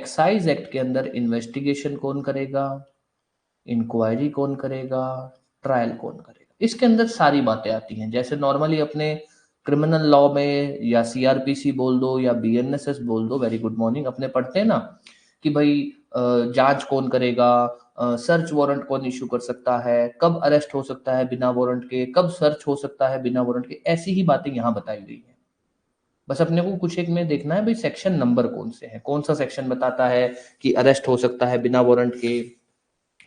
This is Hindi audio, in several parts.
एक्साइज एक्ट के अंदर इन्वेस्टिगेशन कौन करेगा, इंक्वायरी कौन करेगा, ट्रायल कौन करेगा, इसके अंदर सारी बातें आती हैं। जैसे नॉर्मली अपने क्रिमिनल लॉ में या सीआरपीसी बोल दो या बीएनएसएस बोल दो, वेरी गुड मॉर्निंग, अपने पढ़ते हैं ना कि भाई जांच कौन करेगा, सर्च वारंट कौन इशू कर सकता है, कब अरेस्ट हो सकता है बिना वारंट के, कब सर्च हो सकता है बिना वारंट के, ऐसी ही बातें यहाँ बताई गई है। बस अपने को कुछ एक में देखना है भाई सेक्शन नंबर कौन से हैं, कौन सा सेक्शन बताता है कि अरेस्ट हो सकता है बिना वारंट के,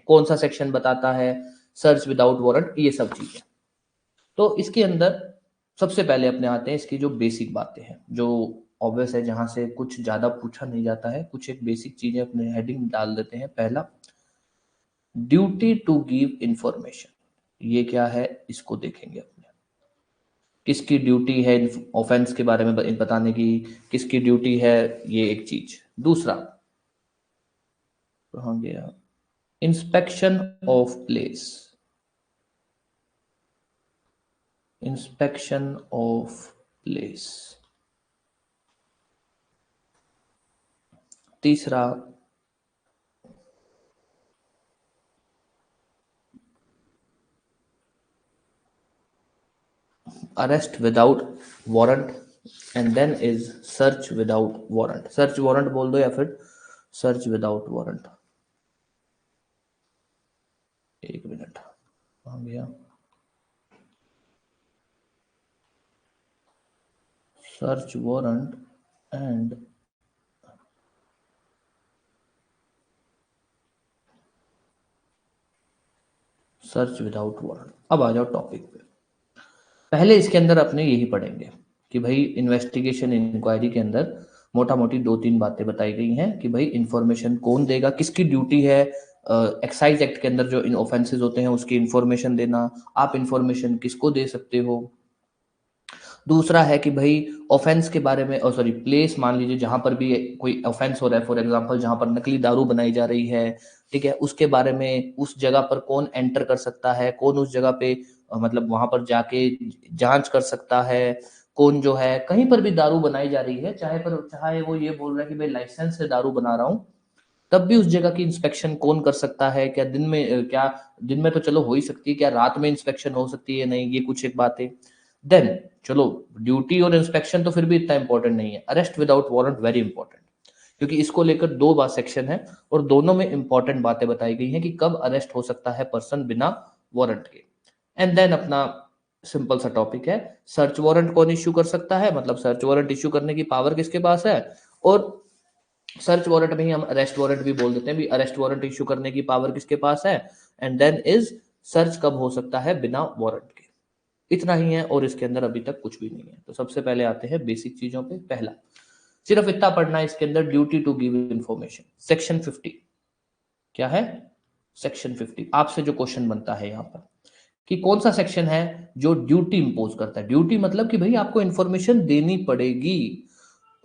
कौन सा सेक्शन बताता है सर्च विदाउट वारंट, ये सब चीजें। तो इसके अंदर सबसे पहले अपने आते हैं इसकी जो बेसिक बातें हैं, जो ऑब्वियस है, जहां से कुछ ज्यादा पूछा नहीं जाता है, कुछ एक बेसिक चीजें अपने हेडिंग डाल देते हैं। पहला, ड्यूटी टू गिव इंफॉर्मेशन, ये क्या है इसको देखेंगे अपने। किसकी ड्यूटी है ऑफेंस के बारे में बताने की, किसकी ड्यूटी है, ये एक चीज। दूसरा, कहाँ गया, inspection of place, inspection of place. तीसरा, arrest without warrant, and then is search without warrant. Search warrant बोल दो या फिर सर्च विदाउट वारंट। एक मिनट, आ गया, search warrant and search without warrant. अब आ जाओ टॉपिक पे। पहले इसके अंदर अपने यही पढ़ेंगे कि भाई इन्वेस्टिगेशन इंक्वायरी के अंदर मोटा मोटी दो तीन बातें बताई गई हैं कि भाई इंफॉर्मेशन कौन देगा, किसकी ड्यूटी है। एक्साइज एक्ट के अंदर जो इन ऑफेंसेस होते हैं उसकी इंफॉर्मेशन देना, आप इंफॉर्मेशन किसको दे सकते हो। दूसरा है कि भाई ऑफेंस के बारे में, सॉरी प्लेस, मान लीजिए जहां पर भी कोई ऑफेंस हो रहा है, फॉर एग्जांपल जहां पर नकली दारू बनाई जा रही है, ठीक है, उसके बारे में, उस जगह पर कौन एंटर कर सकता है, कौन उस जगह पे मतलब वहां पर जाके जांच कर सकता है, कौन जो है कहीं पर भी दारू बनाई जा रही है, चाहे वो ये बोल रहा है कि भाई लाइसेंस से दारू बना रहा हूँ, तब भी उस जगह की इंस्पेक्शन कौन कर सकता है, क्या दिन में, क्या दिन में तो चलो हो ही सकती है, क्या रात में इंस्पेक्शन हो सकती है, नहीं, ये कुछ एक बात है। देन चलो, ड्यूटी और इंस्पेक्शन तो फिर भी इतना इंपॉर्टेंट नहीं है, arrest without warrant very important, क्योंकि इसको लेकर दो बार सेक्शन है और दोनों में इंपॉर्टेंट बातें बताई गई हैं कि कब अरेस्ट हो सकता है पर्सन बिना वारंट के। एंड देन अपना सिंपल सा टॉपिक है, सर्च वारंट कौन इश्यू कर सकता है, मतलब सर्च वारंट इश्यू करने की पावर किसके पास है, और सर्च वारंट में ही हम अरेस्ट वारंट भी बोल देते हैं, भी अरेस्ट वारंट इश्यू करने की पावर किसके पास है। एंड देन इज सर्च कब हो सकता है बिना वारंट के। इतना ही है और इसके अंदर अभी तक कुछ भी नहीं है। तो सबसे पहले आते हैं बेसिक चीजों पे। पहला, सिर्फ इतना पढ़ना है इसके अंदर, duty to give information, section 50। क्या है सेक्शन 50? आपसे जो क्वेश्चन बनता है यहाँ पर कि कौन सा सेक्शन है जो ड्यूटी इंपोज करता है। ड्यूटी मतलब कि भाई आपको इंफॉर्मेशन देनी पड़ेगी।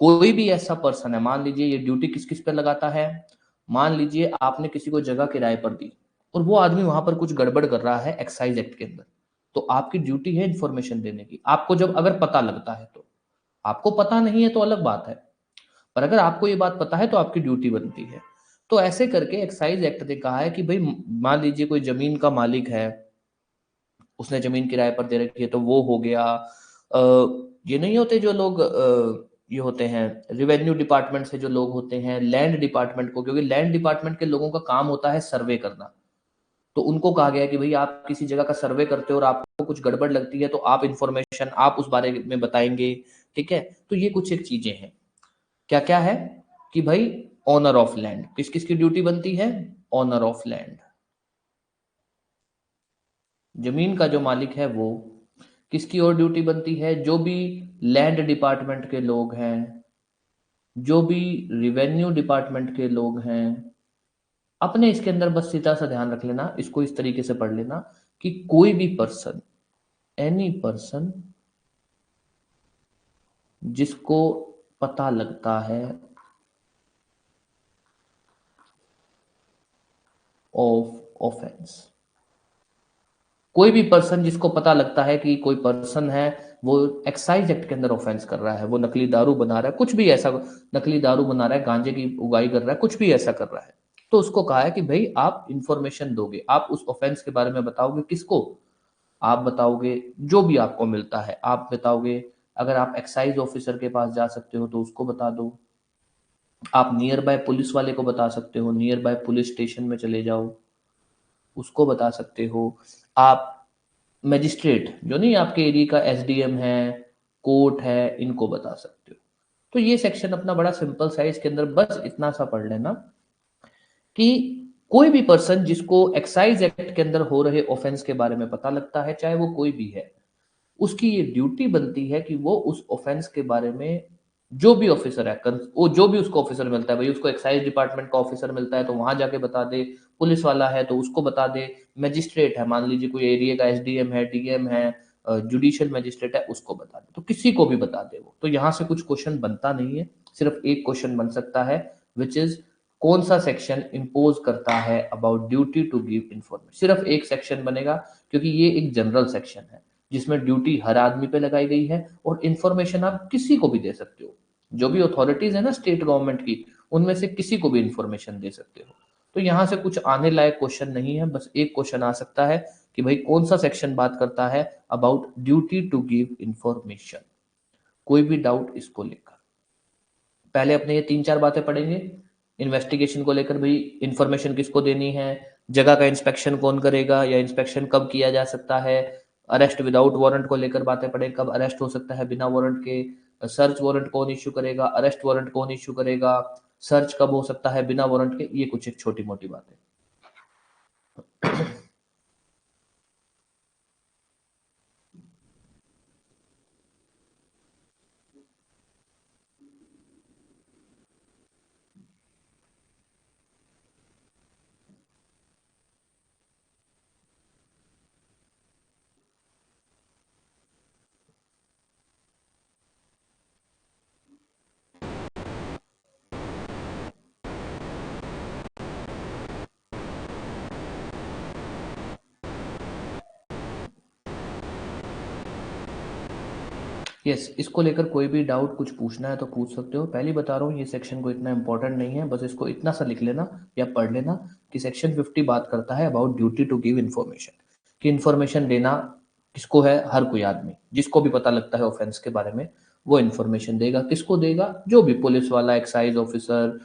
कोई भी ऐसा पर्सन है, मान लीजिए ये ड्यूटी किस किस पे लगाता है, मान लीजिए आपने किसी को जगह किराए पर दी और वो आदमी वहां पर कुछ गड़बड़ कर रहा है एक्साइज एक्ट के अंदर, तो आपकी ड्यूटी है इंफॉर्मेशन देने की। आपको जब अगर पता लगता है तो, आपको पता नहीं है तो अलग बात है, पर अगर आपको ये बात पता है तो आपकी ड्यूटी बनती है। तो ऐसे करके एक्साइज एक्ट ने कहा है कि भाई मान लीजिए कोई जमीन का मालिक है, उसने जमीन किराए पर दे रखी है, तो वो हो गया। ये नहीं होते जो लोग, ये होते हैं रिवेन्यू डिपार्टमेंट से जो लोग होते हैं, लैंड डिपार्टमेंट को, क्योंकि लैंड डिपार्टमेंट के लोगों का काम होता है सर्वे करना, तो उनको कहा गया है कि भाई आप किसी जगह का सर्वे करते हो और आपको कुछ गड़बड़ लगती है तो आप इंफॉर्मेशन, आप उस बारे में बताएंगे, ठीक है। तो ये कुछ एक चीजें हैं, क्या क्या है कि भाई ऑनर ऑफ लैंड, किस किस की ड्यूटी बनती है, ऑनर ऑफ लैंड, जमीन का जो मालिक है वो। किसकी और ड्यूटी बनती है, जो भी लैंड डिपार्टमेंट के लोग हैं, जो भी रिवेन्यू डिपार्टमेंट के लोग हैं। अपने इसके अंदर बस सीधा सा ध्यान रख लेना, इसको इस तरीके से पढ़ लेना कि कोई भी पर्सन, एनी पर्सन जिसको पता लगता है ऑफ ऑफेंस, कोई भी पर्सन जिसको पता लगता है कि कोई पर्सन है वो एक्साइज एक्ट के अंदर ऑफेंस कर रहा है, वो नकली दारू बना रहा है, कुछ भी ऐसा, नकली दारू बना रहा है, गांजे की उगाई कर रहा है, कुछ भी ऐसा कर रहा है, तो उसको कहा है कि भाई आप इंफॉर्मेशन दोगे, आप उस ऑफेंस के बारे में बताओगे। किसको? आप बताओगे, जो भी आपको मिलता है आप बताओगे। अगर आप एक्साइज ऑफिसर के पास जा सकते हो तो उसको बता दो, आप नियर बाय पुलिस वाले को बता सकते हो, नियर बाय पुलिस स्टेशन में चले जाओ, उसको बता सकते हो। आप मजिस्ट्रेट जो नहीं आपके एरिया का एसडीएम है, कोर्ट है, इनको बता सकते हो। तो ये सेक्शन अपना बड़ा सिंपल सा है, इसके अंदर बस इतना सा पढ़ लेना कि कोई भी पर्सन जिसको एक्साइज एक्ट के अंदर हो रहे ऑफेंस के बारे में पता लगता है, चाहे वो कोई भी है, उसकी ये ड्यूटी बनती है कि वो उस ऑफेंस के बारे में, जो भी ऑफिसर है, वो जो भी उसको ऑफिसर मिलता है, भाई उसको एक्साइज डिपार्टमेंट का ऑफिसर मिलता है तो वहां जाके बता दे, पुलिस वाला है तो उसको बता दे, मजिस्ट्रेट है, मान लीजिए कोई एरिया का एसडीएम है, डीएम है, जुडिशियल मजिस्ट्रेट है, उसको बता दे, तो किसी को भी बता दे वो। तो यहां से कुछ क्वेश्चन बनता नहीं है, सिर्फ एक क्वेश्चन बन सकता है, विच इज कौन सा सेक्शन इंपोज करता है about duty to give information. सिर्फ एक सेक्शन बनेगा, क्योंकि ये एक जनरल सेक्शन है जिसमें ड्यूटी हर आदमी पे लगाई गई है और इंफॉर्मेशन आप किसी को भी दे सकते हो। जो भी अथॉरिटीज है ना स्टेट गवर्नमेंट की, उनमें से किसी को भी इंफॉर्मेशन दे सकते हो। तो यहां से कुछ आने लायक क्वेश्चन नहीं है, बस एक क्वेश्चन आ सकता है कि भाई कौन सा सेक्शन बात करता है about duty to give information. कोई भी डाउट इसको लेकर? पहले अपने ये 3-4 बातें पढ़ेंगे इन्वेस्टिगेशन को लेकर, भाई इंफॉर्मेशन किसको देनी है, जगह का इंस्पेक्शन कौन करेगा या इंस्पेक्शन कब किया जा सकता है, अरेस्ट विदाउट वारंट को लेकर बातें पढ़े, कब अरेस्ट हो सकता है बिना वारंट के, सर्च वारंट कौन इश्यू करेगा, अरेस्ट वारंट कौन इश्यू करेगा, सर्च कब हो सकता है बिना वारंट के, ये कुछ एक छोटी मोटी बातें। यस, इसको लेकर कोई भी डाउट कुछ पूछना है तो पूछ सकते हो। पहले बता रहा हूँ ये सेक्शन को इतना इंपॉर्टेंट नहीं है, बस इसको इतना सा लिख लेना या पढ़ लेना कि सेक्शन 50 बात करता है about duty to give information, कि इन्फॉर्मेशन देना किसको है, हर कोई आदमी जिसको भी पता लगता है ऑफेंस के बारे में वो इन्फॉर्मेशन देगा। किसको देगा? जो भी पुलिस वाला, एक्साइज ऑफिसर,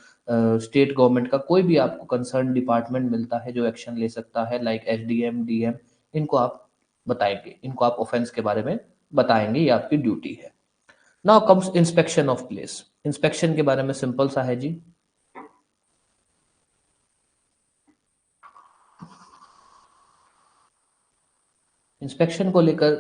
स्टेट गवर्नमेंट का कोई भी आपको कंसर्न डिपार्टमेंट मिलता है जो एक्शन ले सकता है, लाइक एसडीएम, डीएम, इनको आप बताएंगे, इनको आप ऑफेंस के बारे में बताएंगे, ये आपकी ड्यूटी है। Now comes inspection of place. Inspection के बारे में सिंपल सा है जी, इंस्पेक्शन को लेकर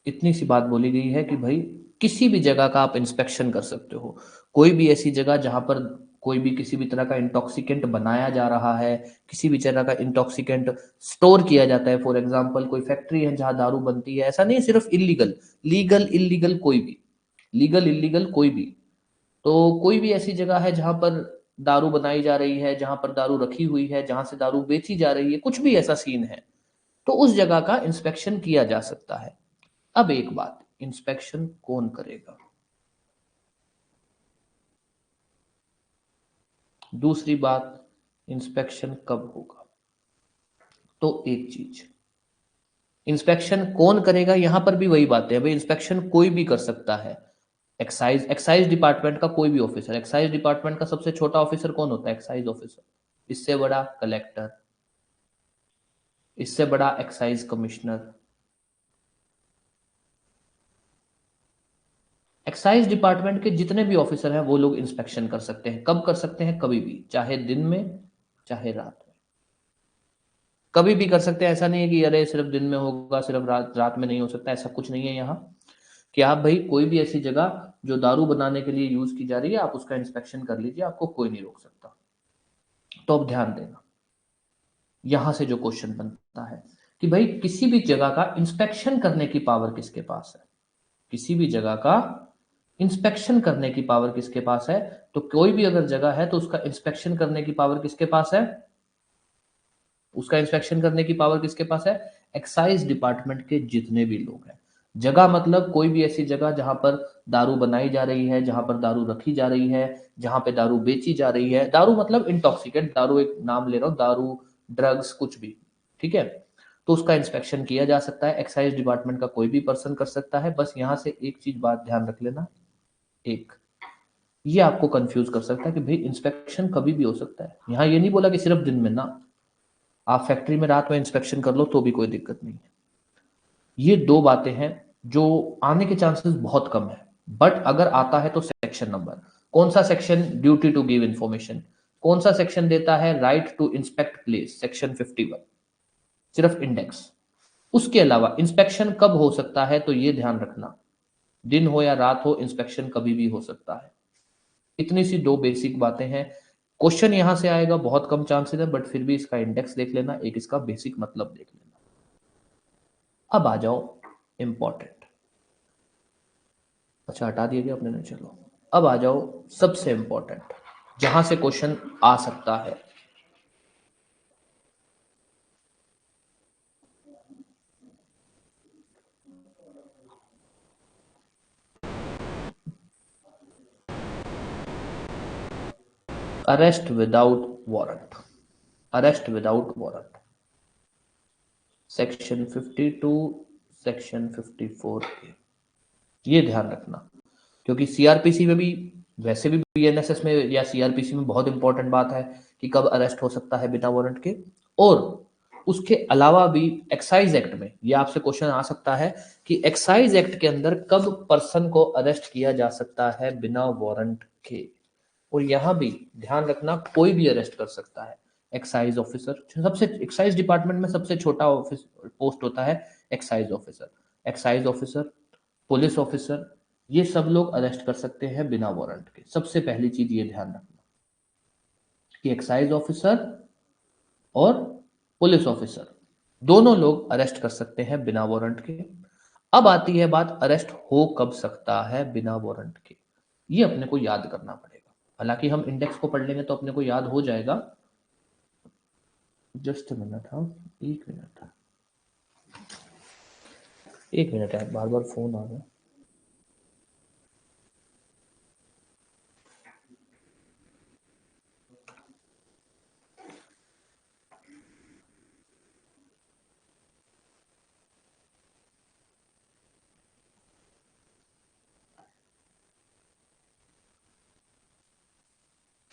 इतनी सी बात बोली गई है कि भाई किसी भी जगह का आप इंस्पेक्शन कर सकते हो। कोई भी ऐसी जगह जहां पर कोई भी किसी भी तरह का इंटॉक्सिकेंट बनाया जा रहा है, किसी भी तरह का इंटॉक्सिकेंट स्टोर किया जाता है, फॉर एग्जांपल कोई फैक्ट्री है जहां दारू बनती है, ऐसा नहीं है सिर्फ इलीगल, लीगल इलीगल कोई भी, लीगल इलीगल कोई भी। तो कोई भी ऐसी जगह है जहां पर दारू बनाई जा रही है, जहां पर दारू रखी हुई है, जहां से दारू बेची जा रही है, कुछ भी ऐसा सीन है, तो उस जगह का इंस्पेक्शन किया जा सकता है। अब एक बात, इंस्पेक्शन कौन करेगा? दूसरी बात, इंस्पेक्शन कब होगा? तो एक चीज, इंस्पेक्शन कौन करेगा, यहां पर भी वही बात है भाई, इंस्पेक्शन कोई भी कर सकता है। एक्साइज डिपार्टमेंट का कोई भी ऑफिसर, एक्साइज डिपार्टमेंट का सबसे छोटा ऑफिसर कौन होता है? Excise officer. इससे बड़ा कलेक्टर, इससे बड़ा एक्साइज कमिश्नर। एक्साइज डिपार्टमेंट के जितने भी ऑफिसर हैं वो लोग इंस्पेक्शन कर सकते हैं। कब कर सकते हैं? कभी भी, चाहे दिन में चाहे रात में, कभी भी कर सकते हैं। ऐसा नहीं है कि अरे सिर्फ दिन में होगा, सिर्फ रात रात में नहीं हो सकता, ऐसा कुछ नहीं है यहाँ। कि आप भाई कोई भी ऐसी जगह जो दारू बनाने के लिए यूज की जा रही है आप उसका इंस्पेक्शन कर लीजिए, आपको कोई नहीं रोक सकता। तो अब ध्यान देना, यहां से जो क्वेश्चन बनता है कि भाई किसी भी जगह का इंस्पेक्शन करने की पावर किसके पास है? किसी भी जगह का इंस्पेक्शन करने की पावर किसके पास है? तो कोई भी अगर जगह है तो उसका इंस्पेक्शन करने की पावर किसके पास है? उसका इंस्पेक्शन करने की पावर किसके पास है? एक्साइज डिपार्टमेंट के जितने भी लोग हैं। जगह मतलब कोई भी ऐसी जगह जहां पर दारू बनाई जा रही है, जहां पर दारू रखी जा रही है, जहां पे दारू बेची जा रही है। दारू मतलब इंटॉक्सिकेंट दारू, एक नाम ले रहा हूं, दारू, ड्रग्स, कुछ भी, ठीक है। तो उसका इंस्पेक्शन किया जा सकता है, एक्साइज डिपार्टमेंट का कोई भी पर्सन कर सकता है। बस यहां से एक चीज बात ध्यान रख लेना, एक ये आपको कंफ्यूज कर सकता है कि भाई इंस्पेक्शन कभी भी हो सकता है। यहां ये नहीं बोला कि सिर्फ दिन में ना, आप फैक्ट्री में रात में इंस्पेक्शन कर लो तो भी कोई दिक्कत नहीं है। ये दो बातें हैं जो आने के चांसेस बहुत कम है, बट अगर आता है तो सेक्शन नंबर, कौन सा section, duty to give information, कौन सा सेक्शन देता है, right to inspect place, section 51, सिर्फ इंडेक्स। उसके अलावा इंस्पेक्शन कब हो सकता है तो ये ध्यान रखना, दिन हो या रात हो, इंस्पेक्शन कभी भी हो सकता है। इतनी सी दो बेसिक बातें हैं। क्वेश्चन यहां से आएगा बहुत कम चांसेस है, बट फिर भी इसका इंडेक्स देख लेना, एक इसका बेसिक मतलब देख लेना। अब आ जाओ इंपॉर्टेंट, अच्छा हटा दिया गया अपने ने, चलो अब आ जाओ सबसे इंपॉर्टेंट, जहां से क्वेश्चन आ सकता है। Arrest without warrant, arrest without warrant, section 52, section 54A, ये ध्यान रखना, क्योंकि सीआरपीसी में भी, वैसे भी बीएनएसएस में या सीआरपीसी में बहुत इंपॉर्टेंट बात है कि कब अरेस्ट हो सकता है बिना वारंट के। और उसके अलावा भी एक्साइज एक्ट में ये आपसे क्वेश्चन आ सकता है कि एक्साइज एक्ट के अंदर कब पर्सन को अरेस्ट किया जा सकता है बिना वारंट के। और यहां भी ध्यान रखना, कोई भी अरेस्ट कर सकता है। एक्साइज ऑफिसर, सबसे एक्साइज डिपार्टमेंट में सबसे छोटा ऑफिस पोस्ट होता है excise officer. Excise officer, police officer, ये सब लोग अरेस्ट कर सकते हैं बिना वारंट के। सबसे पहली चीज ये ध्यान रखना कि एक्साइज ऑफिसर और पुलिस ऑफिसर दोनों लोग अरेस्ट कर सकते हैं बिना वारंट के। अब आती है बात, अरेस्ट हो कब सकता है बिना वारंट के, ये अपने को याद करना पड़ेगा। हालांकि हम इंडेक्स को पढ़ लेंगे तो अपने को याद हो जाएगा। जस्ट मिनट, हाँ एक मिनट, एक मिनट है, बार बार फोन आ रहा है।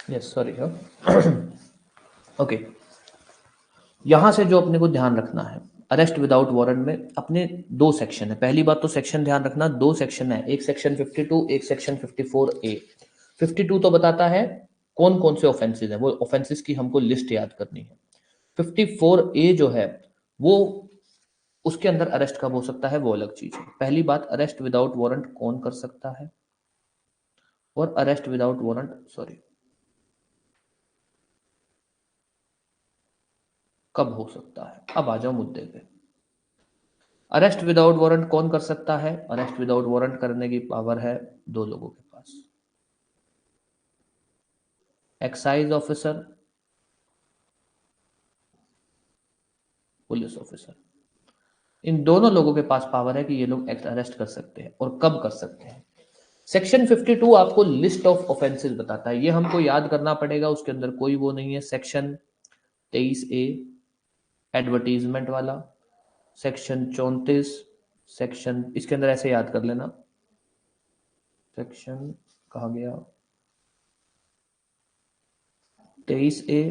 यस सॉरी, हाँ ओके। यहां से जो अपने को ध्यान रखना है, अरेस्ट विदाउट वारंट में अपने दो सेक्शन है। पहली बात तो सेक्शन ध्यान रखना, दो सेक्शन है, एक सेक्शन 52, एक सेक्शन 54A। 52 तो बताता है कौन कौन से ऑफेंसेस है, वो ऑफेंसेस की हमको लिस्ट याद करनी है। 54A जो है वो, उसके अंदर अरेस्ट कब हो सकता है वो अलग चीज है। पहली बात, अरेस्ट विदाउट वारंट कौन कर सकता है, और अरेस्ट विदाउट वारंट, सॉरी, कब हो सकता है। अब आ जाओ मुद्दे पे। अरेस्ट विदाउट वारंट कौन कर सकता है, अरेस्ट विदाउट वारंट करने की पावर है दो लोगों के पास, एक्साइज ऑफिसर, पुलिस ऑफिसर। इन दोनों लोगों के पास पावर है कि ये लोग अरेस्ट कर सकते हैं, और कब कर सकते हैं। सेक्शन 52 आपको लिस्ट ऑफ ऑफेंसेस बताता है, ये हमको याद करना पड़ेगा, उसके अंदर कोई वो नहीं है। सेक्शन 23A एडवर्टीजमेंट वाला, सेक्शन 34, सेक्शन, इसके अंदर ऐसे याद कर लेना, सेक्शन कहा गया 23A,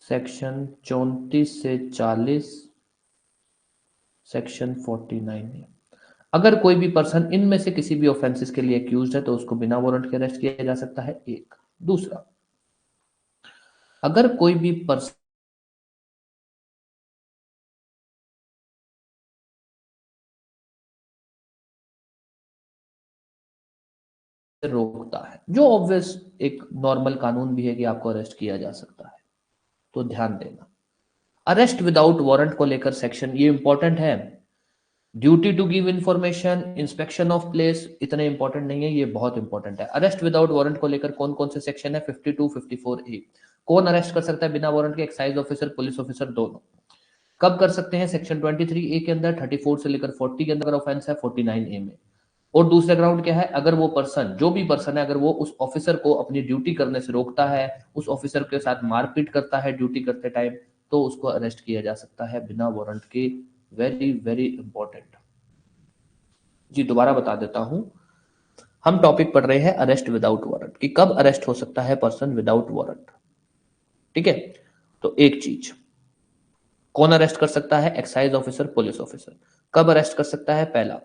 सेक्शन 34 से 40, सेक्शन 49 है। अगर कोई भी पर्सन इनमें से किसी भी ऑफेंसेस के लिए एक्यूज है तो उसको बिना वारंट के अरेस्ट किया जा सकता है, एक। दूसरा, अगर कोई भी पर्सन रोकता है, जो ऑब्वियस एक नॉर्मल कानून भी है कि आपको अरेस्ट किया जा सकता है, तो ध्यान देना। अरेस्ट विदाउट वारंट को लेकर सेक्शन ये इंपॉर्टेंट है, duty to give information, inspection of place इतने इंपॉर्टेंट नहीं है, ये बहुत इंपॉर्टेंट है। अरेस्ट विदाउट वारंट को लेकर कौन कौन से सेक्शन है, 52, 54A। कौन अरेस्ट कर सकता है बिना वारंट के, एक्साइज ऑफिसर, पुलिस ऑफिसर, दोनों। कब कर सकते हैं? सेक्शन 23A के अंदर, 34 से लेकर 40 के अंदर ऑफेंस है, 49A में। और दूसरा ग्राउंड क्या है? अगर वो पर्सन, जो भी पर्सन है, अगर वो उस ऑफिसर को अपनी ड्यूटी करने से रोकता है, उस ऑफिसर के साथ मारपीट करता है ड्यूटी करते टाइम, तो उसको अरेस्ट किया जा सकता है बिना वारंट के। Very very important. जी दोबारा बता देता हूं, हम टॉपिक पढ़ रहे हैं अरेस्ट विदाउट वारंट, कि कब अरेस्ट हो सकता है पर्सन विदाउट वारंट। ठीक है, तो एक चीज, कौन अरेस्ट कर सकता है? Excise officer, police officer. कब अरेस्ट कर सकता है? पहला,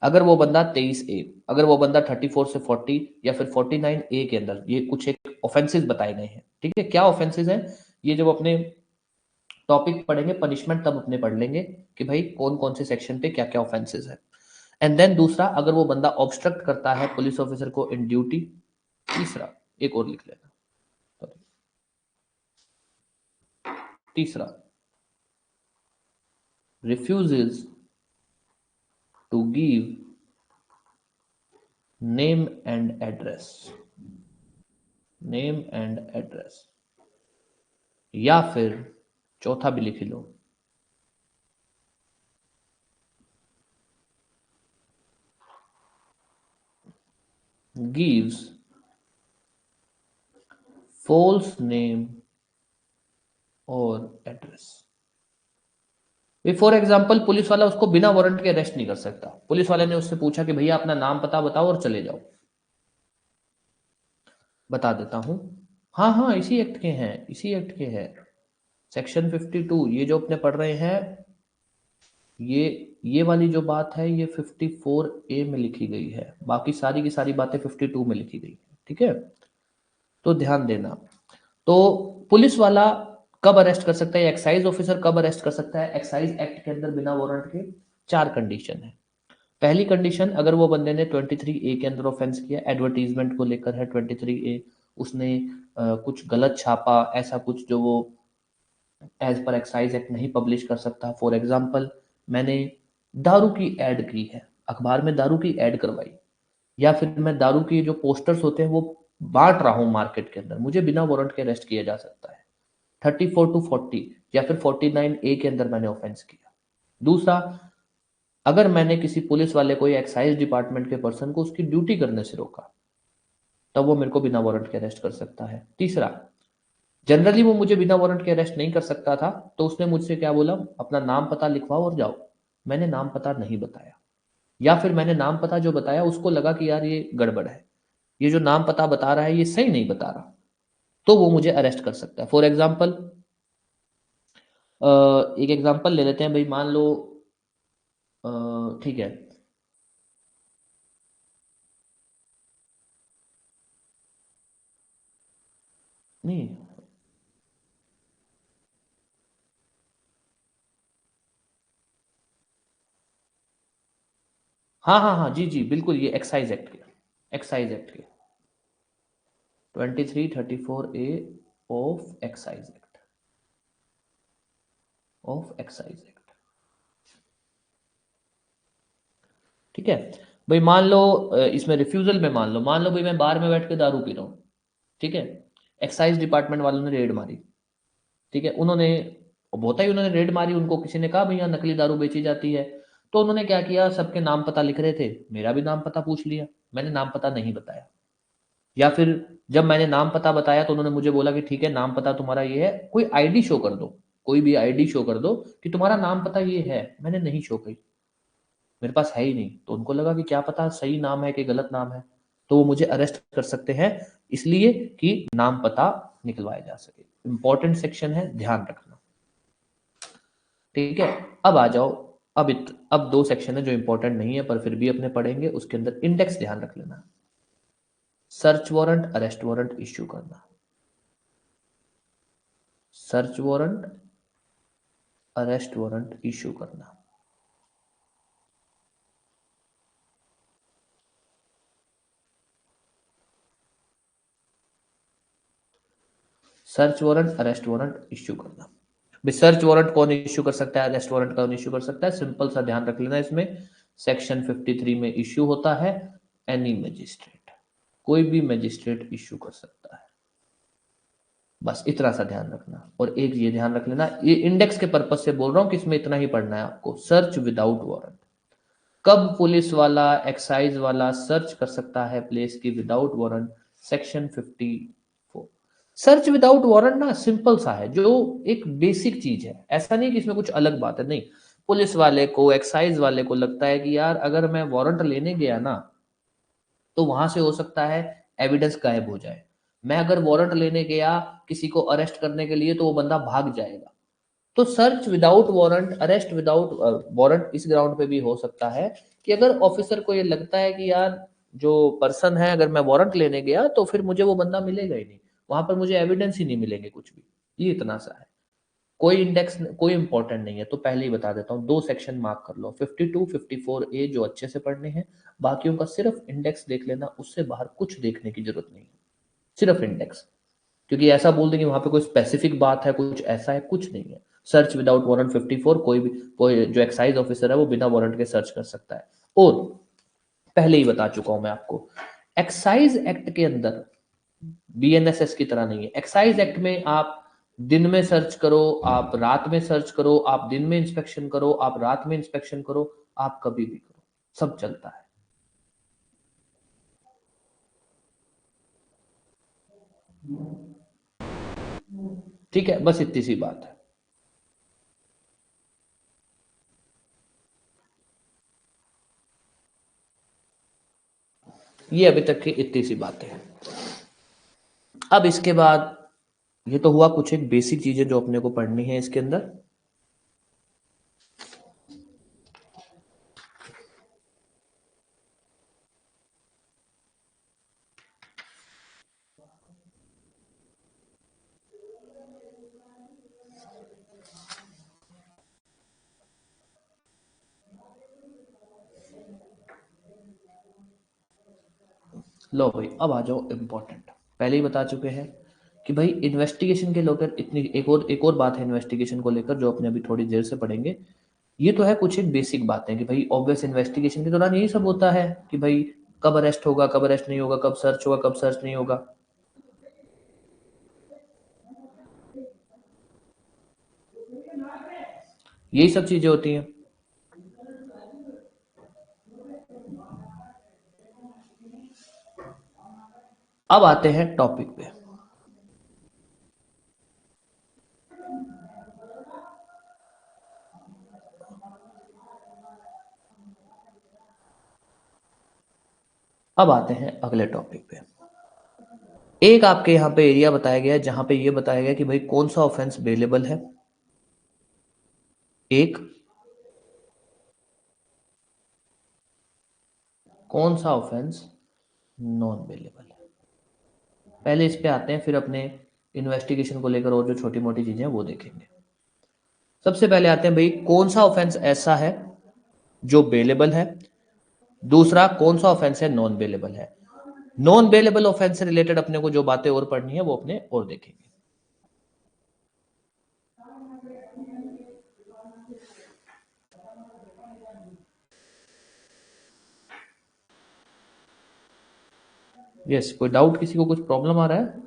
अगर वो बंदा 23A, अगर वो बंदा 34 से 40 या फिर 49A के अंदर, ये कुछ एक ऑफेंसेस बताए गए हैं। ठीक है, क्या ऑफेंसेस हैं ये? जब अपने टॉपिक पढ़ेंगे पनिशमेंट तब अपने पढ़ लेंगे कि भाई कौन कौन से सेक्शन पे क्या क्या ऑफेंसेस है। एंड देन दूसरा, अगर वो बंदा ऑब्स्ट्रक्ट करता है पुलिस ऑफिसर को इन ड्यूटी। तीसरा, एक और लिख लेना, तीसरा, refuses to give name and address, name and address. या फिर चौथा भी लिख लो, gives false name और एड्रेस। फॉर एग्जाम्पल, पुलिस वाला उसको बिना वारंट के अरेस्ट नहीं कर सकता। पुलिस वाले ने उससे पूछा कि भैया अपना नाम पता बताओ और चले जाओ। बता देता हूं, हाँ हाँ इसी एक्ट के हैं, इसी एक्ट के हैं। सेक्शन 52, ये जो अपने पढ़ रहे हैं, ये वाली जो बात है ये 54A में लिखी गई है, बाकी सारी की सारी बातें 52 में लिखी गई है। ठीक है, तो ध्यान देना। तो पुलिस वाला कब अरेस्ट कर सकता है? एक्साइज ऑफिसर कब अरेस्ट कर सकता है एक्साइज एक्ट के अंदर बिना वारंट के? 4 कंडीशन है। पहली कंडीशन, अगर वो बंदे ने 23A के अंदर ऑफेंस किया, एडवर्टीजमेंट को लेकर है 23A, उसने कुछ गलत छापा, ऐसा कुछ जो वो एज पर एक्साइज एक्ट नहीं पब्लिश कर सकता। फॉर एग्जाम्पल, मैंने दारू की एड की है, अखबार में दारू की एड करवाई, या फिर मैं दारू के जो पोस्टर्स होते हैं वो बांट रहा हूं मार्केट के अंदर, मुझे बिना वारंट के अरेस्ट किया जा सकता है। 34 to 40 या फिर 49A के अंदर मैंने ऑफेंस किया। दूसरा, अगर मैंने किसी पुलिस वाले को या एक्साइज डिपार्टमेंट के पर्सन को उसकी ड्यूटी करने से रोका, तब वो मेरे को बिना वारंट के अरेस्ट कर सकता है। तीसरा, जनरली वो मुझे बिना वारंट के अरेस्ट नहीं कर सकता था, तो उसने मुझसे क्या बोला? अपना नाम पता लिखवाओ और जाओ। मैंने नाम पता नहीं बताया, या फिर मैंने नाम पता जो बताया उसको लगा कि यार ये गड़बड़ है, ये जो नाम पता बता रहा है ये सही नहीं बता रहा, तो वो मुझे अरेस्ट कर सकता है। फॉर एग्जाम्पल, एक एग्जाम्पल ले लेते हैं भाई, मान लो ठीक है, नहीं, हाँ हाँ हाँ, जी जी बिल्कुल, ये एक्साइज एक्ट के, एक्साइज एक्ट के 2334A of excise act, of excise act. ठीक है भाई, मान लो इसमें रिफ्यूजल में, मान लो भाई मैं बार में बैठ के दारू पी रहा हूँ। ठीक है, एक्साइज डिपार्टमेंट वालों ने रेड मारी। ठीक है, उन्होंने, होता ही उन्होंने रेड मारी, उनको किसी ने कहा भैया नकली दारू बेची जाती है, तो उन्होंने क्या किया, सबके नाम पता लिख रहे थे, मेरा भी नाम पता पूछ लिया, मैंने नाम पता नहीं बताया। या फिर जब मैंने नाम पता बताया तो उन्होंने मुझे बोला कि ठीक है नाम पता तुम्हारा ये है, कोई आईडी शो कर दो, कोई भी आईडी शो कर दो कि तुम्हारा नाम पता ये है। मैंने नहीं शो की, मेरे पास है ही नहीं, तो उनको लगा कि क्या पता सही नाम है कि गलत नाम है, तो वो मुझे अरेस्ट कर सकते हैं, इसलिए कि नाम पता निकलवाया जा सके। इंपॉर्टेंट सेक्शन है, ध्यान रखना। ठीक है, अब आ जाओ, अब दो सेक्शन है जो इंपॉर्टेंट नहीं है पर फिर भी अपने पढ़ेंगे, उसके अंदर इंडेक्स ध्यान रख लेना। Search warrant, arrest warrant issue करना, search warrant, arrest warrant issue करना। Search warrant, arrest warrant issue करना। सर्च वारंट कौन इश्यू कर सकता है, अरेस्ट वारंट कौन इश्यू कर सकता है? सिंपल सा ध्यान रख लेना, इसमें सेक्शन 53 में इश्यू होता है एनी मजिस्ट्रेट, कोई भी मजिस्ट्रेट इश्यू कर सकता है। बस इतना सा ध्यान रखना। और एक ये ध्यान रख लेना, ये इंडेक्स के पर्पज से बोल रहा हूँ कि इसमें इतना ही पढ़ना है आपको, सर्च विदाउट वारंट। कब पुलिस वाला एक्साइज वाला सर्च कर सकता है प्लेस की without warrant? Section 54। Search without warrant ना सिंपल सा है, जो एक बेसिक चीज है, ऐसा नहीं कि इसमें कुछ अलग बात है, नहीं। पुलिस वाले को, एक्साइज वाले को लगता है कि यार अगर मैं वारंट लेने गया ना तो वहां से हो सकता है एविडेंस गायब हो जाए। मैं अगर वारंट लेने गया किसी को अरेस्ट करने के लिए तो वो बंदा भाग जाएगा। तो search without warrant, arrest without warrant इस ग्राउंड पे भी हो सकता है कि अगर ऑफिसर को ये लगता है कि यार जो पर्सन है, अगर मैं वारंट लेने गया तो फिर मुझे वो बंदा मिलेगा ही नहीं, वहां पर मुझे एविडेंस ही नहीं मिलेंगे कुछ भी। ये इतना सा है, कोई इंडेक्स कोई इंपॉर्टेंट नहीं है। तो पहले ही बता देता हूँ, दो सेक्शन मार्क कर लो, 52 54A जो अच्छे से पढ़ने हैं, बाकियों का सिर्फ इंडेक्स देख लेना, उससे बाहर कुछ देखने की जरूरत नहीं है, सिर्फ इंडेक्स। क्योंकि ऐसा बोल देंगे वहां पे कोई स्पेसिफिक बात है, कुछ ऐसा है, कुछ नहीं है। सर्च विदाउट वारंट 54, कोई भी, कोई जो एक्साइज ऑफिसर है वो बिना वारंट के सर्च कर सकता है। और पहले ही बता चुका हूं मैं आपको, एक्साइज एक्ट के अंदर बीएनएसएस की तरह नहीं है। एक्साइज एक्ट में आप दिन में सर्च करो, आप रात में सर्च करो, आप दिन में इंस्पेक्शन करो, आप रात में इंस्पेक्शन करो, आप कभी भी करो, सब चलता है। ठीक है, बस इतनी सी बात है। ये अभी तक की इतनी सी बातें हैं। अब इसके बाद, ये तो हुआ कुछ एक बेसिक चीजें जो अपने को पढ़नी है इसके अंदर। लो भाई, अब आ जाओ इम्पोर्टेंट। पहले ही बता चुके हैं कि भाई इन्वेस्टिगेशन के लेकर इतनी, एक और बात है इन्वेस्टिगेशन को लेकर जो अपने अभी थोड़ी देर से पढ़ेंगे। ये तो है कुछ एक बेसिक बातें कि भाई ऑब्वियस इन्वेस्टिगेशन के दौरान यही सब होता है कि भाई कब अरेस्ट होगा, कब अरेस्ट नहीं होगा, कब सर्च होगा, कब सर्च नहीं होगा, यही सब चीजें होती हैं। अब आते हैं टॉपिक पे। अब आते हैं अगले टॉपिक पे। एक आपके यहाँ पे एरिया बताया गया है जहां पे ये बताया गया कि भाई कौन सा ऑफेंस बेलेबल है, एक, कौन सा ऑफेंस नॉन बेलेबल है। पहले इस पे आते हैं, फिर अपने इन्वेस्टिगेशन को लेकर और जो छोटी मोटी चीजें हैं वो देखेंगे। सबसे पहले आते हैं भाई कौन सा ऑफेंस ऐसा है जो बेलेबल है, दूसरा कौन सा ऑफेंस है नॉन बेलेबल है। नॉन बेलेबल ऑफेंस से रिलेटेड अपने को जो बातें और पढ़नी है वो अपने और देखेंगे। यस, कोई डाउट, किसी को कुछ प्रॉब्लम आ रहा है?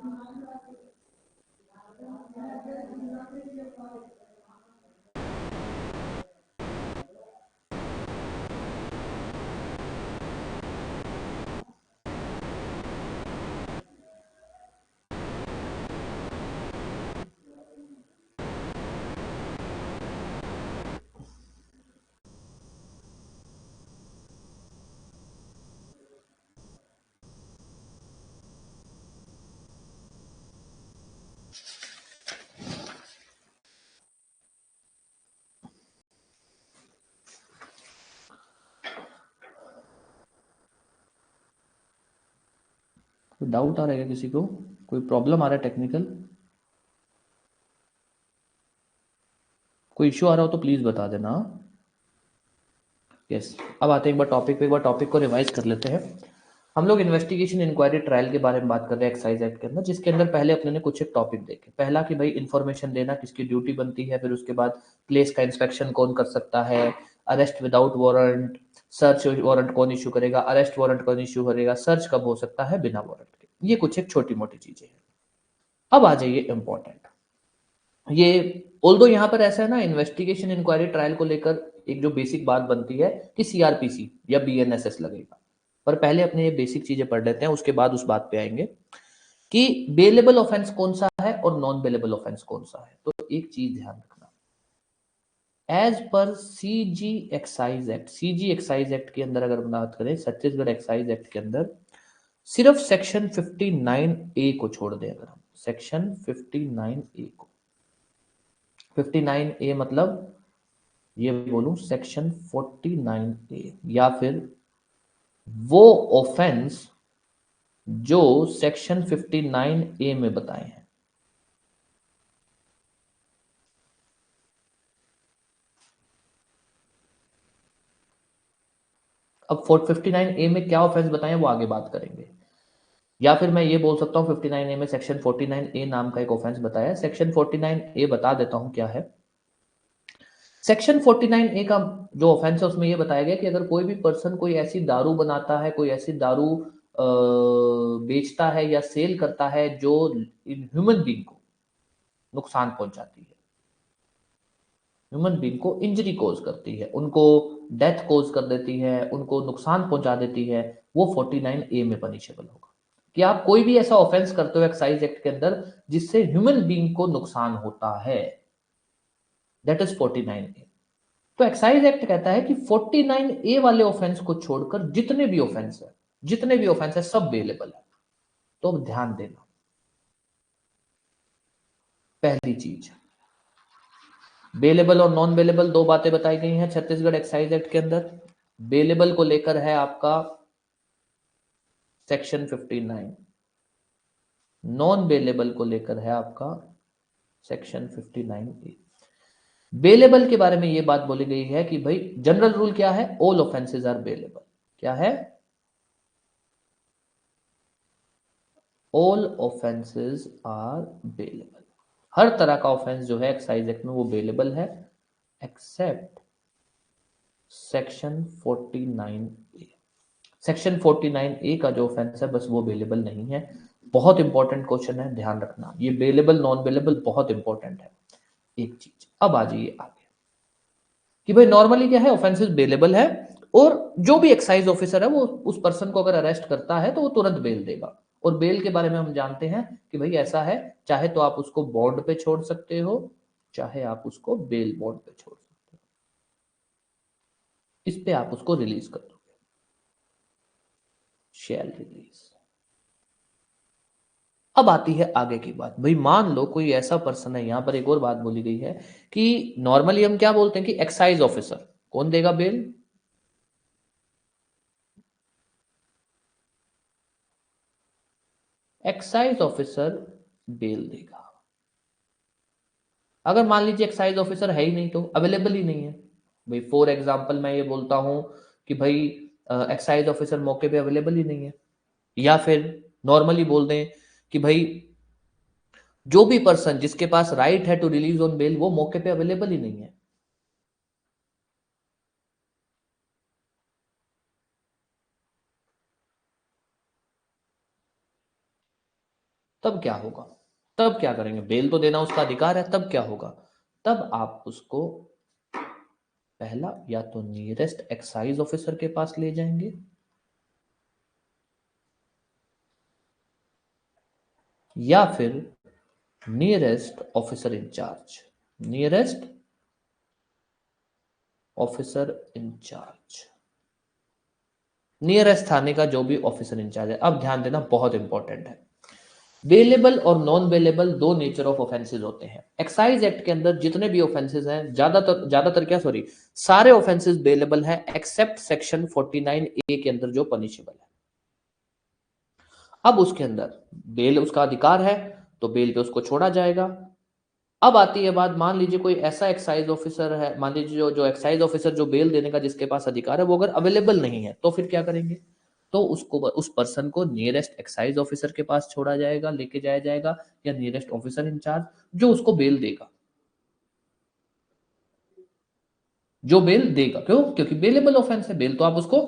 कोई डाउट आ रहा है क्या किसी को? कोई प्रॉब्लम आ रहा है टेक्निकल? कोई इश्यू आ रहा हो तो प्लीज बता देना। यस, अब आते हैं एक बार टॉपिक पे, एक बार टॉपिक को रिवाइज कर लेते हैं। हम लोग इन्वेस्टिगेशन इंक्वायरी ट्रायल के बारे में बात कर रहे हैं एक्साइज एक्ट के अंदर, जिसके अंदर पहले अपने ने कुछ एक टॉपिक देखे। पहला कि भाई इंफॉर्मेशन देना किसकी ड्यूटी बनती है, फिर उसके बाद प्लेस का इंस्पेक्शन कौन कर सकता है, arrest without warrant, search warrant कौन इशू करेगा, अरेस्ट वारंट कौन इशू करेगा, सर्च कब हो सकता है बिना वारंट के। ये कुछ एक छोटी मोटी चीजें हैं। अब आ जाइए इंपॉर्टेंट, ये ऑल्दो यहां पर ऐसा है ना, इन्वेस्टिगेशन इंक्वायरी ट्रायल को लेकर एक जो बेसिक बात बनती है कि सीआरपीसी या बीएनएसएस लगेगा, पर पहले अपने ये बेसिक चीजें पढ़ लेते हैं, उसके बाद उस बात पे आएंगे कि बेलेबल ऑफेंस कौन सा है और नॉन बेलेबल ऑफेंस कौन सा है। तो एक चीज ध्यान रखना, as per CG excise act, CG excise act के अंदर अगर बात करें, छत्तीसगढ़ एक्साइज एक्ट के अंदर सिर्फ सेक्शन 59A को छोड़ दें, अगर हम सेक्शन 59A को, 59A मतलब ये बोलूं सेक्शन 49A, या फिर वो ऑफेंस जो सेक्शन 59A में बताए हैं। अब 59A में क्या ऑफेंस बताए हैं वो आगे बात करेंगे, या फिर मैं ये बोल सकता हूं 59A में सेक्शन 49A नाम का एक ऑफेंस बताया है। सेक्शन 49A बता देता हूं क्या है। सेक्शन 49A का जो ऑफेंस है उसमें ये बताया गया कि अगर कोई भी पर्सन कोई ऐसी दारू बनाता है, कोई ऐसी दारू बेचता है या सेल करता है जो ह्यूमन बीइंग को नुकसान पहुंचाती है, ह्यूमन बीइंग को इंजरी कोज करती है, उनको डेथ कोज कर देती है, उनको नुकसान पहुंचा देती है, वो 49A में पनिशेबल होगा। कि आप कोई भी ऐसा ऑफेंस करते हो एक्साइज एक्ट के अंदर जिससे ह्यूमन बीइंग को नुकसान होता है, दैट इज 49A। तो एक्साइज एक्ट कहता है कि 49A वाले ऑफेंस को छोड़कर जितने भी ऑफेंस है, जितने भी ऑफेंस है सब बेलेबल है। तो अब ध्यान देना, पहली चीज, बेलेबल और नॉन बेलेबल दो बातें बताई गई हैं छत्तीसगढ़ एक्साइज एक्ट के अंदर। बेलेबल को लेकर है आपका सेक्शन 59, नॉन बेलेबल को लेकर है आपका सेक्शन 59A। बेलेबल के बारे में यह बात बोली गई है कि भाई जनरल रूल क्या है, ऑल ऑफेंसेस आर बेलेबल। क्या है, ऑल ऑफेंसेस आर बेलेबल। हर तरह का ऑफेंस जो है एक्साइज एक्ट में वो बेलेबल है, accept section 49A। Section 49A का जो ऑफेंस है बस वो बेलेबल नहीं है। बहुत इंपॉर्टेंट क्वेश्चन है, ध्यान रखना, ये बेलेबल नॉन बेलेबल बहुत इंपॉर्टेंट है एक चीज। अब आ जाइए आगे कि भाई नॉर्मली क्या है, ऑफेंसेस बेलेबल है और जो भी एक्साइज ऑफिसर है वो उस पर्सन को अगर अरेस्ट करता है तो वो तुरंत बेल देगा। और बेल के बारे में हम जानते हैं कि भाई ऐसा है, चाहे तो आप उसको बॉन्ड पे छोड़ सकते हो, चाहे आप उसको बेल बॉन्ड पे छोड़ सकते हो, इस पे आप उसको रिलीज कर दोगे, शेल रिलीज। अब आती है आगे की बात, भाई मान लो कोई ऐसा पर्सन है, यहां पर एक और बात बोली गई है कि नॉर्मली हम क्या बोलते हैं कि एक्साइज ऑफिसर कौन देगा बेल, एक्साइज ऑफिसर बेल देगा। अगर मान लीजिए एक्साइज ऑफिसर है ही नहीं, तो अवेलेबल ही नहीं है, भाई फॉर एग्जांपल मैं ये बोलता हूं कि भाई एक्साइज ऑफिसर मौके पे अवेलेबल ही नहीं है, या फिर नॉर्मली बोल दें कि भाई जो भी पर्सन जिसके पास राइट है टू रिलीज ऑन बेल वो मौके पे अवेलेबल ही नहीं है, तब क्या होगा, तब क्या करेंगे, बेल तो देना उसका अधिकार है, तब क्या होगा, तब आप उसको पहला या तो नियरेस्ट एक्साइज ऑफिसर के पास ले जाएंगे, या फिर nearest officer in charge, nearest officer in charge, nearest थाने का जो भी ऑफिसर इंचार्ज है। अब ध्यान देना बहुत इंपॉर्टेंट है, बेलेबल और नॉन बेलेबल दो नेचर ऑफ ऑफेंसेस होते हैं एक्साइज एक्ट के अंदर। जितने भी ऑफेंसेस हैं, ज्यादातर क्या, सॉरी, सारे ऑफेंसेस बेलेबल हैं एक्सेप्ट सेक्शन 49A के अंदर जो पनिशेबल है। अब उसके अंदर बेल उसका अधिकार है तो बेल पे उसको छोड़ा जाएगा। अब आती है बात, मान लीजिए कोई ऐसा एक्साइज ऑफिसर है, मान लीजिए जो एक्साइज ऑफिसर जो बेल देने का जिसके पास अधिकार है वो अगर अवेलेबल नहीं है, तो फिर क्या करेंगे, तो उसको उस पर्सन को नियरेस्ट एक्साइज ऑफिसर के पास छोड़ा जाएगा, लेके जाया जाएगा, या नियरेस्ट ऑफिसर इंचार्ज जो उसको बेल देगा, जो बेल देगा, क्यों, क्योंकि बेलेबल ऑफेंस है, बेल तो आप उसको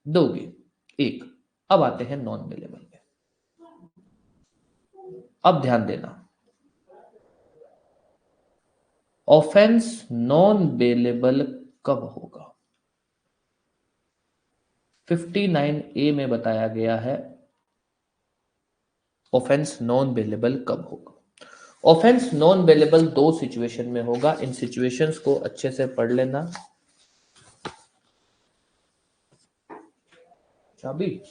दोगे। एक, अब आते हैं नॉन बेलेबल पे। अब ध्यान देना, ऑफेंस नॉन बेलेबल कब होगा? 59A में बताया गया है ऑफेंस नॉन बेलेबल कब होगा। ऑफेंस नॉन बेलेबल दो सिचुएशन में होगा। इन सिचुएशंस को अच्छे से पढ़ लेना। चाबी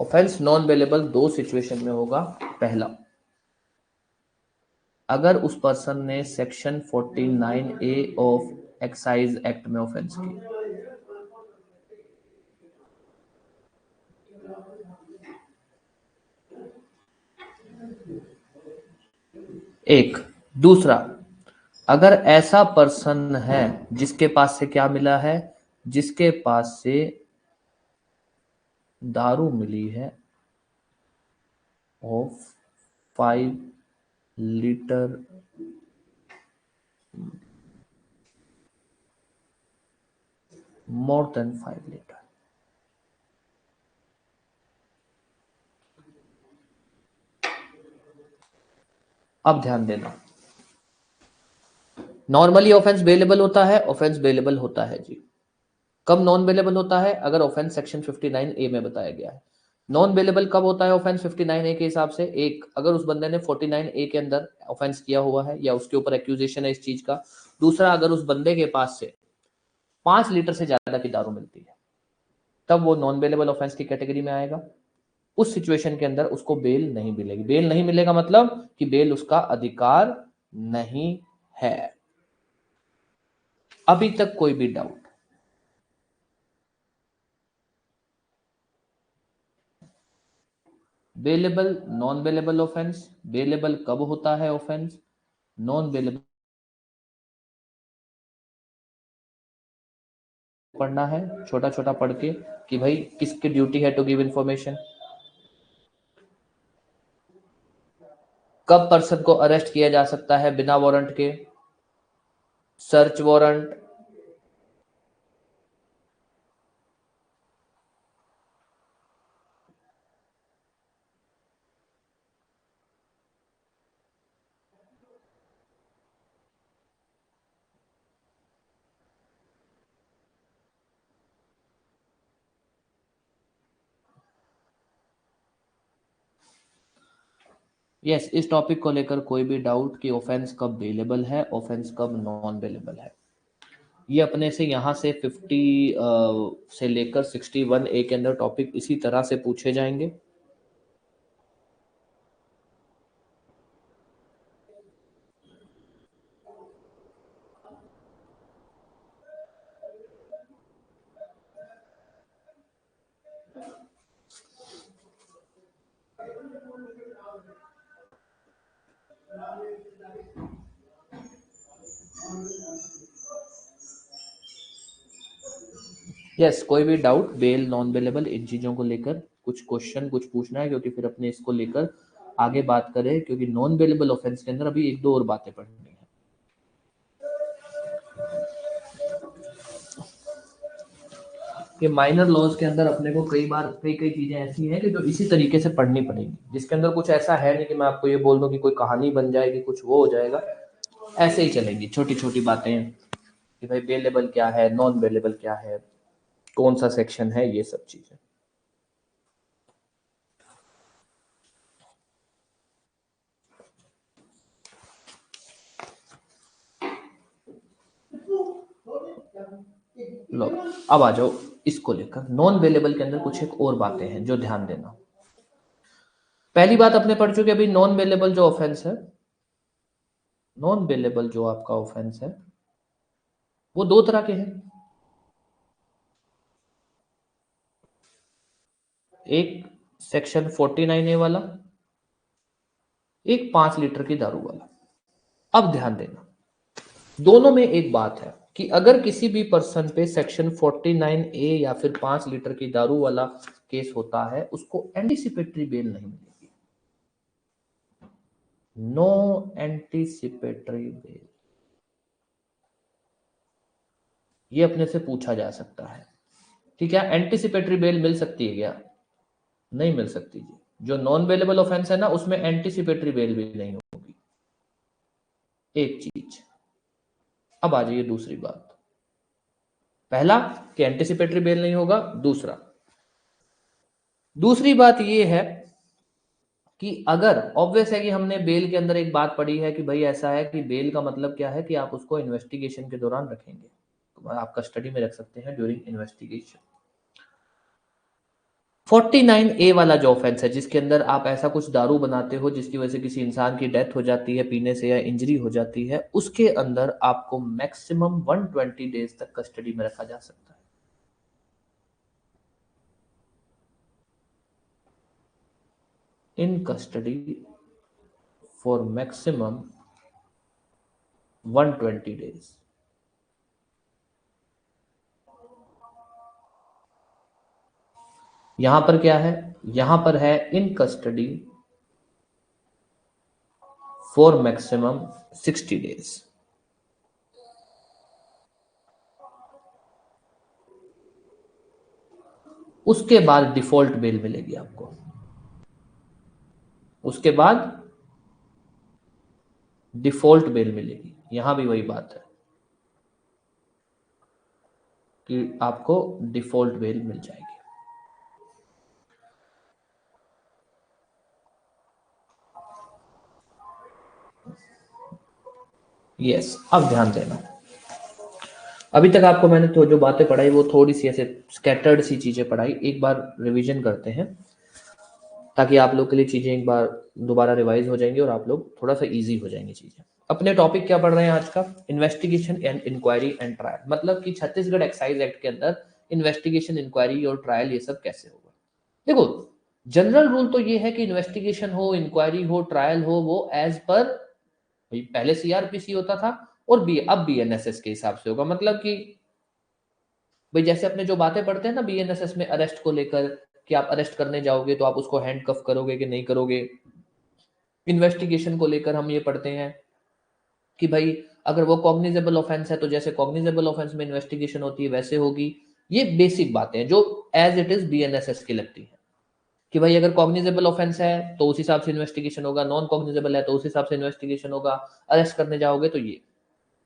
ऑफेंस नॉन बेलेबल दो सिचुएशन में होगा। पहला, अगर उस पर्सन ने section 49A of excise act में ऑफेंस की। एक, दूसरा, अगर ऐसा पर्सन है जिसके पास से क्या मिला है, जिसके पास से दारू मिली है of 5 litre more than 5 litre. अब ध्यान देना, नॉर्मली ऑफेंस बेलेबल होता है, ऑफेंस बेलेबल होता है जी। कब नॉन बेलेबल होता है? अगर ऑफेंस सेक्शन 59A में बताया गया है। नॉन बेलेबल कब होता है ऑफेंस 59A के हिसाब से? एक, अगर उस बंदे ने 49A के अंदर ऑफेंस किया हुआ है या उसके ऊपर एक्यूजेशन है इस चीज का। दूसरा, अगर उस बंदे के पास से 5 लीटर से ज्यादा की दारू मिलती है, तब वो नॉन बेलेबल ऑफेंस की कैटेगरी में आएगा। उस सिचुएशन के अंदर उसको बेल नहीं मिलेगी। बेल नहीं मिलेगा मतलब कि बेल उसका अधिकार नहीं है। अभी तक कोई भी doubt? Bailable, non bailable offence. Bailable कब होता है ऑफेंस? नॉन बेलेबल पढ़ना है छोटा छोटा पढ़ के कि भाई किसकी ड्यूटी है टू गिव इंफॉर्मेशन। कब पर्सन को अरेस्ट किया जा सकता है बिना वारंट के? Search warrant. यस, इस टॉपिक को लेकर कोई भी डाउट कि ऑफेंस कब बेलेबल है, ऑफेंस कब नॉन बेलेबल है, ये अपने से यहाँ से 50 से लेकर 61A के अंदर टॉपिक इसी तरह से पूछे जाएंगे। यस, कोई भी डाउट बेल नॉन बेलेबल इन चीजों को लेकर कुछ क्वेश्चन कुछ पूछना है, क्योंकि फिर अपने इसको लेकर आगे बात करें, क्योंकि नॉन बेलेबल ऑफेंस के अंदर अभी एक दो और बातें पढ़नी है। कि माइनर लॉज के अंदर अपने को कई बार कई कई चीजें ऐसी हैं कि जो इसी तरीके से पढ़नी पड़ेगी, जिसके अंदर कुछ ऐसा है नहीं कि मैं आपको ये बोल दूं कि कोई कहानी बन जाएगी, कुछ वो हो जाएगा। ऐसे ही चलेंगी छोटी छोटी बातें कि भाई बेलेबल क्या है, नॉन बेलेबल क्या है, कौन सा सेक्शन है, ये सब चीजें। लो, अब आ जाओ इसको लेकर नॉन बेलेबल के अंदर कुछ एक और बातें हैं जो ध्यान देना। पहली बात अपने पढ़ चुके अभी, नॉन बेलेबल जो ऑफेंस है, नॉन बेलेबल जो आपका ऑफेंस है वो दो तरह के हैं। एक सेक्शन 49A वाला, एक 5 लीटर की दारू वाला। अब ध्यान देना, दोनों में एक बात है कि अगर किसी भी पर्सन पे सेक्शन 49A या फिर 5 लीटर की दारू वाला केस होता है, उसको एंटीसिपेटरी बेल नहीं मिलेगी। नो एंटीसिपेटरी बेल, ये अपने से पूछा जा सकता है कि क्या एंटीसिपेटरी बेल मिल सकती है क्या? नहीं मिल सकती जी। जो नॉन बेलेबल ऑफेंस है ना, उसमें एंटीसिपेटरी बेल भी नहीं होगी, एक चीज। अब आ जाइए दूसरी बात। पहला कि एंटीसिपेटरी बेल नहीं होगा। दूसरी बात ये है कि अगर ऑब्वियस है कि हमने बेल के अंदर एक बात पढ़ी है कि भाई ऐसा है कि बेल का मतलब क्या है कि आप उसको इन्वेस्टिगेशन के दौरान रखेंगे, तो आप कस्टडी में रख सकते हैं ड्यूरिंग इन्वेस्टिगेशन। 49A वाला जो ऑफेंस है जिसके अंदर आप ऐसा कुछ दारू बनाते हो जिसकी वजह से किसी इंसान की डेथ हो जाती है पीने से या इंजरी हो जाती है, उसके अंदर आपको मैक्सिमम 120 डेज तक कस्टडी में रखा जा सकता है। इन कस्टडी फॉर मैक्सिमम 120 डेज। यहां पर क्या है? यहां पर है इन कस्टडी फॉर मैक्सिमम 60 डेज। उसके बाद डिफॉल्ट बेल मिलेगी आपको। उसके बाद डिफॉल्ट बेल मिलेगी। यहां भी वही बात है कि आपको डिफॉल्ट बेल मिल जाएगी। यस, अब ध्यान देना। अभी तक आपको मैंने तो जो बातें पढ़ाई वो थोड़ी सी ऐसे स्कैटर्ड सी चीजें पढ़ाई, एक बार रिवीजन करते हैं ताकि आप लोग के लिए चीजें एक बार दोबारा रिवाइज हो जाएंगी और आप लोग थोड़ा सा इजी हो जाएंगी चीजें। अपने टॉपिक क्या पढ़ रहे हैं आज का? Investigation and inquiry and trial, मतलब कि छत्तीसगढ़ एक्साइज एक्ट के अंदर इन्वेस्टिगेशन, इंक्वायरी और ट्रायल ये सब कैसे होगा। देखो, जनरल रूल तो ये है कि इन्वेस्टिगेशन हो, इंक्वायरी हो, ट्रायल हो, वो एज पर पहले सीआरपीसी होता था और अब बीएनएसएस के हिसाब से होगा। मतलब कि भाई जैसे अपने जो बातें पढ़ते हैं ना बीएनएसएस में अरेस्ट को लेकर, कि आप अरेस्ट करने जाओगे तो आप उसको हैंडकफ करोगे कि नहीं करोगे। इन्वेस्टिगेशन को लेकर हम ये पढ़ते हैं कि भाई अगर वो कॉग्निजेबल ऑफेंस है तो जैसे कॉग्निजेबल ऑफेंस में इन्वेस्टिगेशन होती है वैसे होगी। ये बेसिक बातें हैं जो एज इट इज बीएनएसएस की लगती है कि भाई अगर कॉग्निजेबल ऑफेंस है तो उस हिसाब से इन्वेस्टिगेशन होगा, नॉन कॉग्निजेबल है तो उस हिसाब से इन्वेस्टिगेशन होगा, अरेस्ट करने जाओगे तो ये।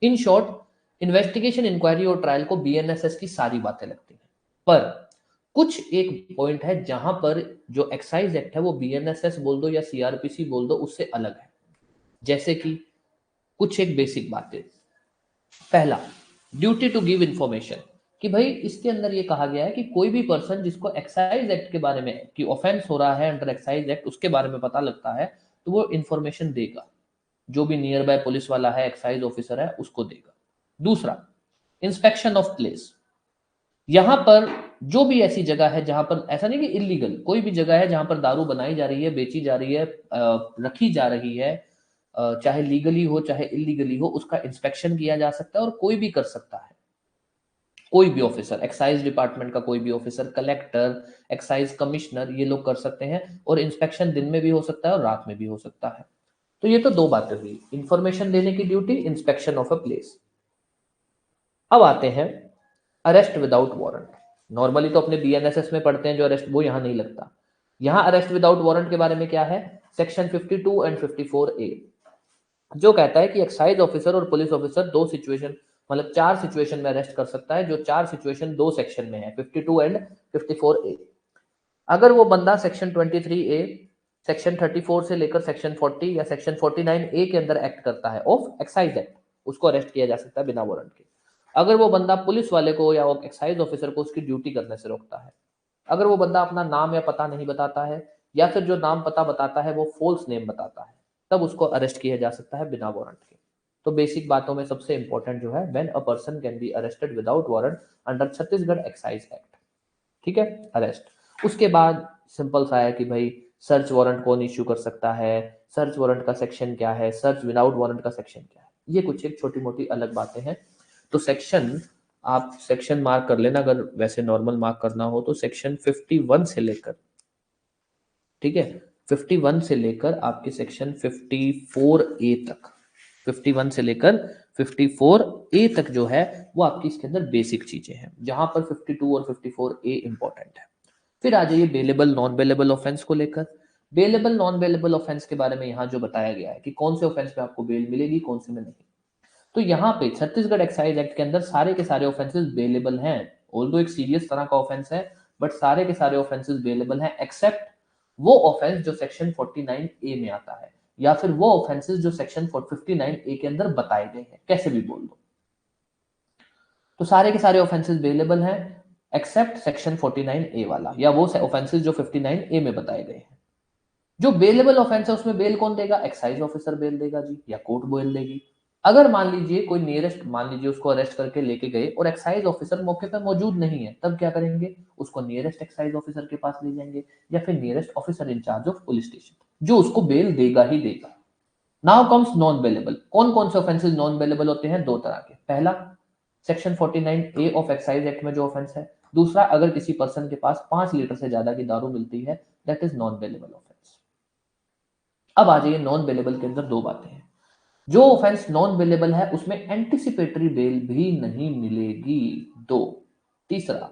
इन शॉर्ट, इन्वेस्टिगेशन, इंक्वायरी और ट्रायल को बीएनएसएस की सारी बातें लगती हैं। पर कुछ एक पॉइंट है जहां पर जो एक्साइज एक्ट है वो बीएनएसएस बोल दो या सीआरपीसी बोल दो उससे अलग है। जैसे कि कुछ एक बेसिक बातें। पहला, ड्यूटी टू गिव इंफॉर्मेशन, कि भाई इसके अंदर ये कहा गया है कि कोई भी पर्सन जिसको एक्साइज एक्ट के बारे में कि ऑफेंस हो रहा है अंडर एक्साइज एक्ट उसके बारे में पता लगता है तो वो इंफॉर्मेशन देगा। जो भी नियर बाय पुलिस वाला है, एक्साइज ऑफिसर है, उसको देगा। दूसरा, इंस्पेक्शन ऑफ प्लेस। यहां पर जो भी ऐसी जगह है जहां पर, ऐसा नहीं कि इलीगल, कोई भी जगह है जहां पर दारू बनाई जा रही है, बेची जा रही है, रखी जा रही है, चाहे लीगली हो चाहे इलीगली हो, उसका इंस्पेक्शन किया जा सकता है और कोई भी कर सकता है। कोई भी ऑफिसर, एक्साइज डिपार्टमेंट का कोई भी ऑफिसर, कलेक्टर, एक्साइज कमिश्नर, ये लोग कर सकते हैं। और इंस्पेक्शन दिन में भी हो सकता है और रात में भी हो सकता है। तो ये तो दो बातें हुई, इंफॉर्मेशन देने की duty, inspection of a place. अब आते हैं अरेस्ट विदाउट वारंट। नॉर्मली तो अपने बीएनएसएस में पढ़ते हैं जो अरेस्ट, वो यहां नहीं लगता। यहां अरेस्ट विदाउट वारंट के बारे में क्या है? सेक्शन 52 एंड 54A, जो कहता है कि एक्साइज ऑफिसर और पुलिस ऑफिसर दो सिचुएशन, मतलब चार सिचुएशन में अरेस्ट कर सकता है, जो चार सिचुएशन दो सेक्शन में है, 52 एंड 54A। अगर वो बंदा सेक्शन 23A, सेक्शन 34 से लेकर सेक्शन 40 या सेक्शन 49A के अंदर एक्ट करता है ऑफ एक्साइज एक्ट, उसको अरेस्ट किया जा सकता है बिना वारंट के। अगर वो बंदा पुलिस वाले को या एक्साइज ऑफिसर को उसकी ड्यूटी करने से रोकता है, अगर वो बंदा अपना नाम या पता नहीं बताता है, या फिर जो नाम पता बताता है वो फॉल्स नेम बताता है, तब उसको अरेस्ट किया जा सकता है बिना वारंट के। तो बेसिक बातों में सबसे इंपॉर्टेंट जो है, when a person can be arrested without warrant under Chhattisgarh excise act. ठीक है, अरेस्ट। उसके बाद सिंपल सा है कि भाई सर्च वारंट कौन इश्यू कर सकता है, सर्च वारंट का सेक्शन क्या है, सर्च विदाउट वारंट का सेक्शन क्या है, ये कुछ एक छोटी मोटी अलग बातें हैं। तो सेक्शन, आप सेक्शन मार्क कर लेना, अगर वैसे नॉर्मल मार्क करना हो तो सेक्शन 51 से लेकर, ठीक है, 51 से लेकर आपके सेक्शन 54A तक, 51 से लेकर 54A तक जो है वो आपकी इसके अंदर बेसिक चीजें हैं, जहां पर 52 और 54A इंपॉर्टेंट है। फिर आ जाइए बेलेबल नॉन बेलेबल ऑफेंस को लेकर। बेलेबल नॉन बेलेबल ऑफेंस के बारे में यहाँ जो बताया गया है कि कौन से ऑफेंस पे आपको बेल मिलेगी, कौन से में नहीं। तो यहाँ पे छत्तीसगढ़ एक्साइज एक्ट के अंदर सारे के सारे ऑफेंसेस बेलेबल हैं। ऑल्दो एक सीरियस तरह का ऑफेंस है, बट सारे के सारे ऑफेंसेस बेलेबल हैं, एक्सेप्ट वो ऑफेंस जो सेक्शन 49A में आता है, या फिर वो ऑफेंसेस जो सेक्शन 59A के अंदर बताए गए हैं, कैसे भी बोल दो। तो सारे के सारे ऑफेंसेस बेलेबल हैं एक्सेप्ट सेक्शन 49A वाला, या वो ऑफेंसेस जो 59A में बताए गए हैं। जो बेलेबल ऑफेंस है उसमें बेल कौन देगा? एक्साइज ऑफिसर बेल देगा जी, या कोर्ट बेल देगी। अगर मान लीजिए कोई नियरेस्ट, मान लीजिए उसको अरेस्ट करके लेके गए और एक्साइज ऑफिसर मौके पर मौजूद नहीं है, तब क्या करेंगे? उसको नियरेस्ट एक्साइज ऑफिसर के पास ले जाएंगे, या फिर nearest officer in-charge of police station, जो उसको बेल देगा ही देगा। Now comes non bailable. कौन कौन से ऑफेंसेस नॉन बेलेबल होते हैं? दो तरह के। पहला, section 49A of excise act में जो ऑफेंस है। दूसरा, अगर किसी पर्सन के पास 5 लीटर से ज्यादा की दारू मिलती है, that is non bailable offence. अब आ जाइए नॉन बेलेबल के अंदर दो बातें हैं। जो ऑफेंस नॉन बेलेबल है उसमें एंटिसिपेटरी बेल भी नहीं मिलेगी, दो। तीसरा,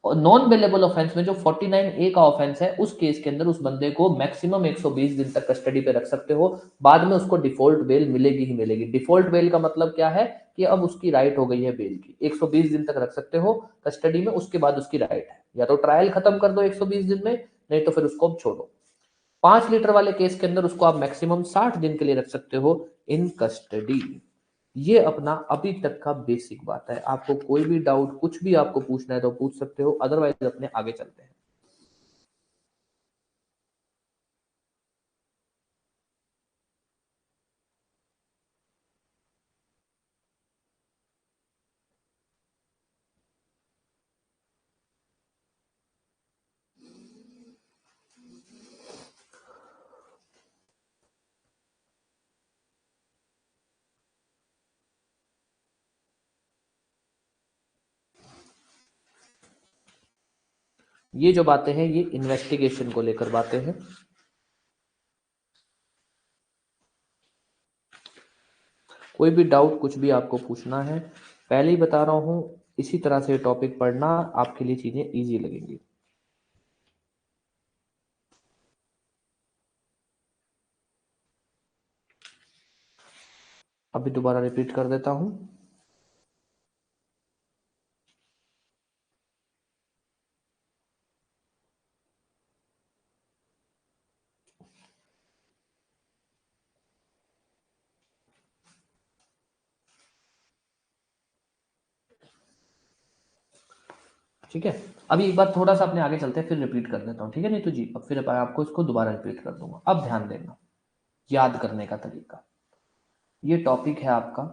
और नॉन बेलेबल ऑफेंस में जो 49A का ऑफेंस है, उस केस के अंदर उस बंदे को मैक्सिमम 120 दिन तक कस्टडी पे रख सकते हो, बाद में उसको डिफॉल्ट बेल मिलेगी ही मिलेगी। डिफॉल्ट बेल का मतलब क्या है? कि अब उसकी राइट हो गई है बेल की, 120 दिन तक रख सकते हो कस्टडी में, उसके बाद उसकी राइट है, या तो ट्रायल खत्म कर दो 120 दिन में, नहीं तो फिर उसको अब छोड़ो। 5 लीटर वाले केस के अंदर उसको आप मैक्सिमम 60 दिन के लिए रख सकते हो इन कस्टडी। ये अपना अभी तक का बेसिक बात है। आपको कोई भी डाउट, कुछ भी आपको पूछना है तो पूछ सकते हो, अदरवाइज अपने आगे चलते हैं। ये जो बातें हैं ये इन्वेस्टिगेशन को लेकर बातें हैं। कोई भी डाउट, कुछ भी आपको पूछना है, पहले ही बता रहा हूं, इसी तरह से टॉपिक पढ़ना, आपके लिए चीजें इजी लगेंगी। अभी दोबारा रिपीट कर देता हूं। ठीक है, अभी एक बार थोड़ा सा अपने आगे चलते हैं, फिर रिपीट कर देता हूँ, ठीक है? नहीं तो जी, अब फिर आपको इसको दोबारा रिपीट कर दूंगा। अब ध्यान देना, याद करने का तरीका। ये टॉपिक है आपका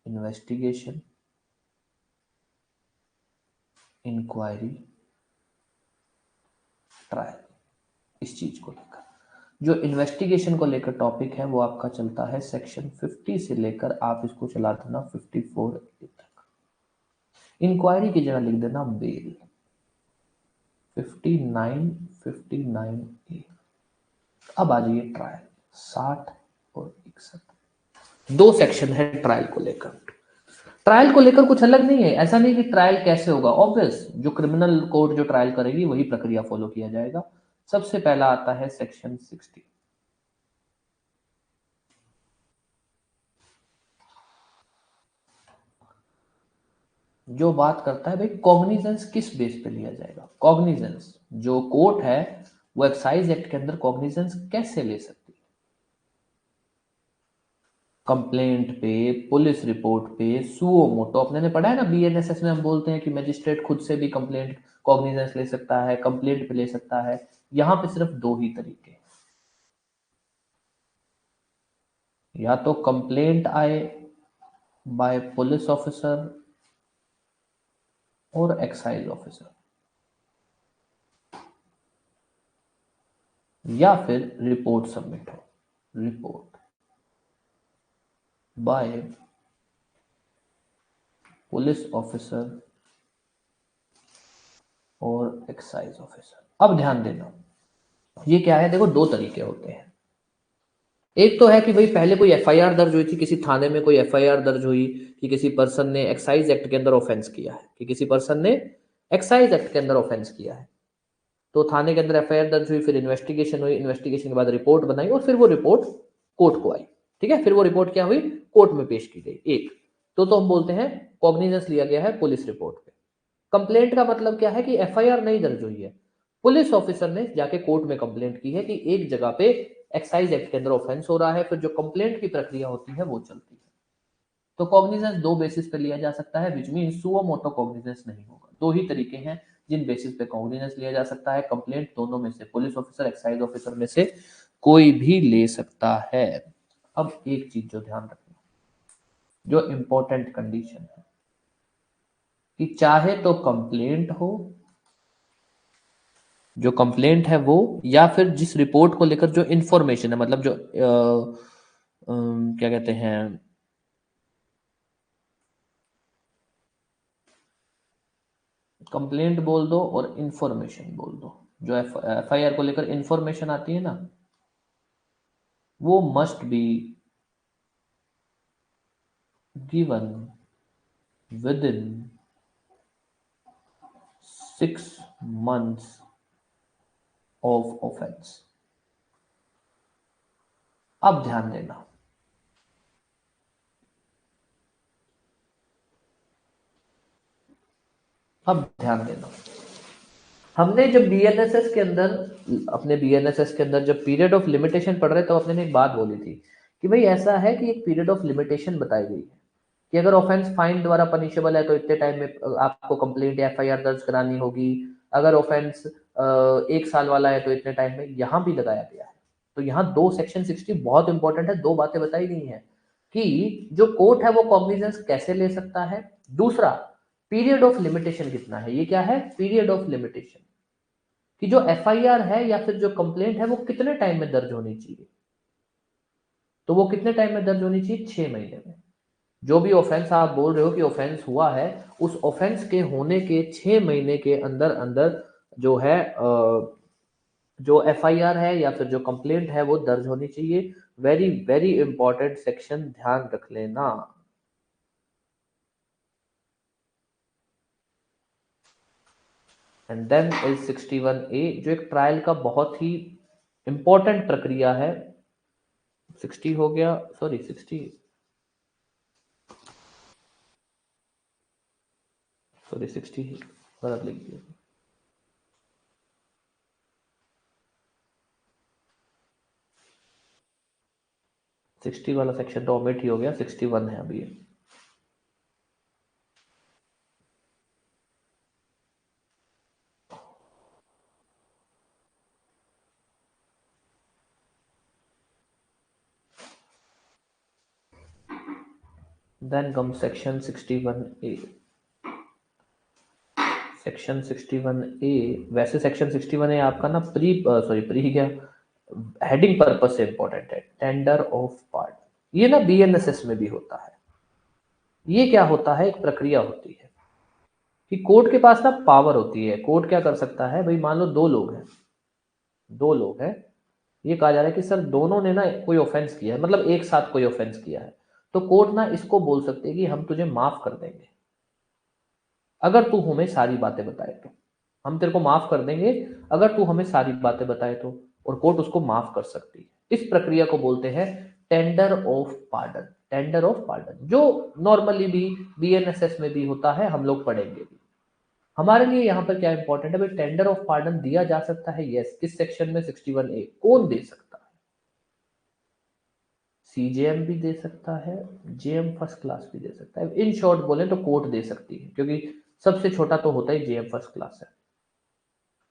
इन्वेस्टिगेशन, इंक्वायरी, ट्रायल। इस चीज को लेकर, जो इन्वेस्टिगेशन को लेकर टॉपिक है वो आपका चलता है सेक्शन 50 से लेकर, आप इसको चला देना 54A तक। इंक्वायरी की जगह लिख देना बेल, 59, 59A। अब आ जाइए ट्रायल, 60 और 61। दो सेक्शन है ट्रायल को लेकर। ट्रायल को लेकर कुछ अलग नहीं है, ऐसा नहीं कि ट्रायल कैसे होगा, ऑब्वियस जो क्रिमिनल कोर्ट जो ट्रायल करेगी वही प्रक्रिया फॉलो किया जाएगा। सबसे पहला आता है सेक्शन 60, जो बात करता है भाई कॉग्निजेंस किस बेस पे लिया जाएगा। कॉग्निजेंस जो कोर्ट है वो एक्साइज एक्ट के अंदर कॉग्निजेंस कैसे ले सकती है? कंप्लेंट पे, पुलिस रिपोर्ट पे, सुओ मोटो, अपने ने पढ़ा है ना बीएनएसएस में, हम बोलते हैं कि मजिस्ट्रेट खुद से भी कंप्लेंट कॉग्निजेंस ले सकता है, कंप्लेंट पे ले सकता है। यहां पे सिर्फ दो ही तरीके हैं, या तो कंप्लेंट आए बाय पुलिस ऑफिसर और एक्साइज ऑफिसर, या फिर रिपोर्ट सबमिट हो, रिपोर्ट बाय पुलिस ऑफिसर और एक्साइज ऑफिसर। अब ध्यान देना, ये क्या है, देखो दो तरीके होते हैं। एक तो है कि भाई पहले कोई एफआईआर दर्ज हुई थी, किसी थाने में कोई एफआईआर दर्ज हुई कि किसी पर्सन ने एक्साइज एक्ट के अंदर ऑफेंस किया है, कि किसी पर्सन ने एक्साइज एक्ट के अंदर ऑफेंस किया है। तो थाने के अंदर एफआईआर दर्ज हुई, फिर इन्वेस्टिगेशन हुई, इन्वेस्टिगेशन के बाद रिपोर्ट बनाई और फिर वो रिपोर्ट कोर्ट को आई। ठीक है, फिर वो रिपोर्ट क्या हुई, कोर्ट में पेश की गई। एक तो हम बोलते हैं कॉग्निजेंस लिया गया है पुलिस रिपोर्ट पे। कंप्लेंट का मतलब क्या है कि एफआईआर नहीं दर्ज हुई है, पुलिस ऑफिसर ने जाके कोर्ट में कंप्लेंट की है कि एक जगह पे एक्साइज एक्ट के अंदर ऑफेंस हो रहा है, फिर जो कंप्लेंट की प्रक्रिया होती है वो चलती है। तो कॉग्निजेंस दो बेसिस पे लिया जा सकता है, which mean suo motu cognizance नहीं होगा। दो ही तरीके हैं जिन बेसिस पे कॉग्निजेंस लिया जा सकता है। कंप्लेंट दोनों में से, पुलिस ऑफिसर एक्साइज ऑफिसर में से कोई भी ले सकता है। अब एक चीज जो ध्यान रखना, जो इंपॉर्टेंट कंडीशन है कि चाहे तो कंप्लेंट हो, जो कंप्लेंट है वो, या फिर जिस रिपोर्ट को लेकर जो इंफॉर्मेशन है, मतलब जो क्या कहते हैं, कंप्लेंट बोल दो और इंफॉर्मेशन बोल दो, जो एफआईआर को लेकर इंफॉर्मेशन आती है ना, वो must be given with in 6 months of offence. अब ध्यान देना, अब ध्यान देना, हमने जब बीएनएसएस के अंदर, अपने बीएनएसएस के अंदर जब पीरियड ऑफ लिमिटेशन पढ़ रहे तो अपने ने एक बात बोली थी कि भाई ऐसा है कि एक पीरियड ऑफ लिमिटेशन बताई गई है कि अगर ऑफेंस फाइन द्वारा पनिशेबल है तो इतने टाइम में आपको कंप्लेंट या एफआईआर दर्ज करानी होगी। अगर ऑफेंस 1 साल वाला है तो इतने टाइम में, यहां भी लगाया गया है। तो यहाँ दो सेक्शन 60 बहुत इंपॉर्टेंट है, दो बातें बताई गई हैं कि जो कोर्ट है वो कॉग्निजेंस कैसे ले सकता है। दूसरा, पीरियड ऑफ लिमिटेशन कितना है, ये क्या है, पीरियड ऑफ लिमिटेशन, कि जो एफआईआर है या फिर जो कंप्लेंट है वो कितने टाइम में दर्ज होनी चाहिए। तो वो कितने टाइम में दर्ज होनी चाहिए, 6 महीने में। जो भी ऑफेंस आप बोल रहे हो कि ऑफेंस हुआ है, उस ऑफेंस के होने के 6 महीने के अंदर अंदर जो है जो एफआईआर है या फिर जो कंप्लेंट है वो दर्ज होनी चाहिए। वेरी वेरी इंपॉर्टेंट सेक्शन, ध्यान रख लेना। एंड देन इज 61A, जो एक ट्रायल का बहुत ही इंपॉर्टेंट प्रक्रिया है। 60 हो गया, सॉरी 60, सॉरी 60 गलत लिख दिया। 60 वाला सेक्शन तो ओमिट ही हो गया, 61 है अभी। Then come section 61A। Section 61A, वैसे सेक्शन 61A आपका ना प्री क्या, हेडिंग पर्पस से इंपॉर्टेंट है, टेंडर ऑफ पार्ट। ये ना बीएनएसएस में भी होता है। ये क्या होता है, एक प्रक्रिया होती है कि कोर्ट के पास ना पावर होती है। कोर्ट क्या कर सकता है, भाई मान लो दो लोग हैं, दो लोग हैं, ये कहा जा रहा है कि सर दोनों ने ना कोई ऑफेंस किया है, मतलब एक साथ कोई ऑफेंस किया है। तो कोर्ट ना इसको बोल सकते हैं कि हम तुझे माफ कर देंगे अगर तू हमें सारी बातें बताए तो। हम तेरे को माफ कर देंगे अगर तू हमें सारी बातें बताए तो। और कोर्ट उसको माफ कर सकती है। इस प्रक्रिया को बोलते हैं tender of pardon. Tender of pardon जो नॉर्मली भी बीएनएसएस में भी होता है, हम लोग पढ़ेंगे भी। हमारे लिए यहाँ पर क्या इंपॉर्टेंट है, भाई टेंडर ऑफ पार्डन दिया जा सकता है, यस। किस सेक्शन में, 61A। कौन दे सकता है, सीजेएम भी दे सकता है, जेएम फर्स्ट क्लास भी दे सकता है। इन शॉर्ट बोले तो कोर्ट दे सकती है, क्योंकि सबसे छोटा तो होता ही जेएम फर्स्ट क्लास है।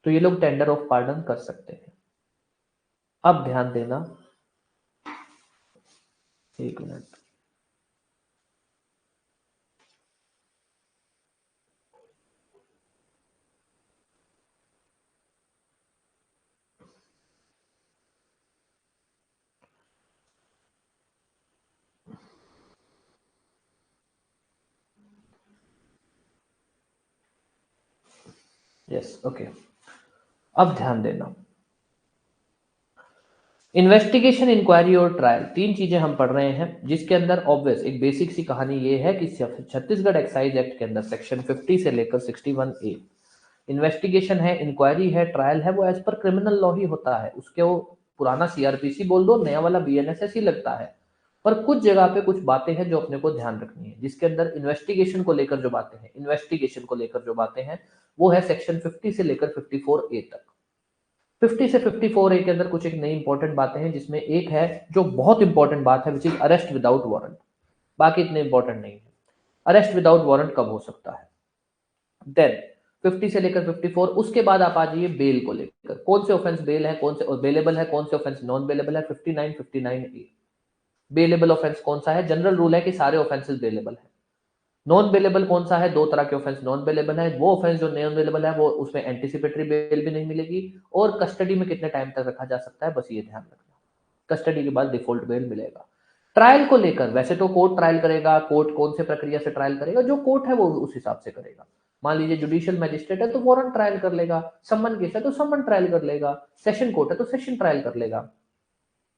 तो ये लोग टेंडर ऑफ पार्डन कर सकते हैं। अब ध्यान देना, एक मिनट। Yes, okay. अब ध्यान देना, इन्वेस्टिगेशन, इंक्वायरी और ट्रायल, तीन चीजें हम पढ़ रहे हैं, जिसके अंदर ऑब्वियस एक बेसिक सी कहानी ये है कि छत्तीसगढ़ एक्साइज एक्ट के अंदर सेक्शन 50 से लेकर 61A इन्वेस्टिगेशन है, इंक्वायरी है, ट्रायल है, वो एज पर क्रिमिनल लॉ ही होता है। उसके वो पुराना सीआरपीसी बोल दो, नया वाला बीएनएसएस ही लगता है, पर कुछ जगह पे कुछ बातें हैं जो अपने को ध्यान रखनी है, जिसके अंदर इन्वेस्टिगेशन को लेकर जो बातें हैं, इन्वेस्टिगेशन को लेकर जो बातें हैं वो है सेक्शन 50 से लेकर 54A तक। 50 से 54A के अंदर कुछ एक नई इंपॉर्टेंट बातें हैं, जिसमें एक है जो बहुत इंपॉर्टेंट बात है, which is arrest without warrant. बाकी इतने इंपॉर्टेंट नहीं है। अरेस्ट विदाउट वारंट कब हो सकता है? देन 50 से लेकर 54, उसके बाद आप आ जाइए बेल को लेकर, कौन से ऑफेंस बेल है, कौन से बेलेबल है, कौन से ऑफेंस नॉन बेलेबल है। 59 59A बेलेबल ऑफेंस कौन सा है? जनरल रूल है कि सारे ऑफेंसेस बेलेबल है। नॉन बेलेबल कौन सा है? दो तरह के ऑफेंस नॉन बेलेबल है। वो ऑफेंस जो नॉन बेलेबल है वो उसमें एंटीसिपेटरी बेल भी नहीं मिलेगी, और कस्टडी में कितने टाइम तक रखा जा सकता है, बस ये ध्यान रखना। कस्टडी के बाद डिफॉल्ट बेल मिलेगा। ट्रायल को लेकर वैसे तो कोर्ट ट्रायल करेगा, कोर्ट कौन से प्रक्रिया से ट्रायल करेगा, जो कोर्ट है वो उस हिसाब से करेगा। मान लीजिए जुडिशियल मैजिस्ट्रेट है तो वारंट ट्रायल कर लेगा, समन केस है तो समन ट्रायल कर लेगा, सेशन कोर्ट है तो सेशन ट्रायल कर लेगा।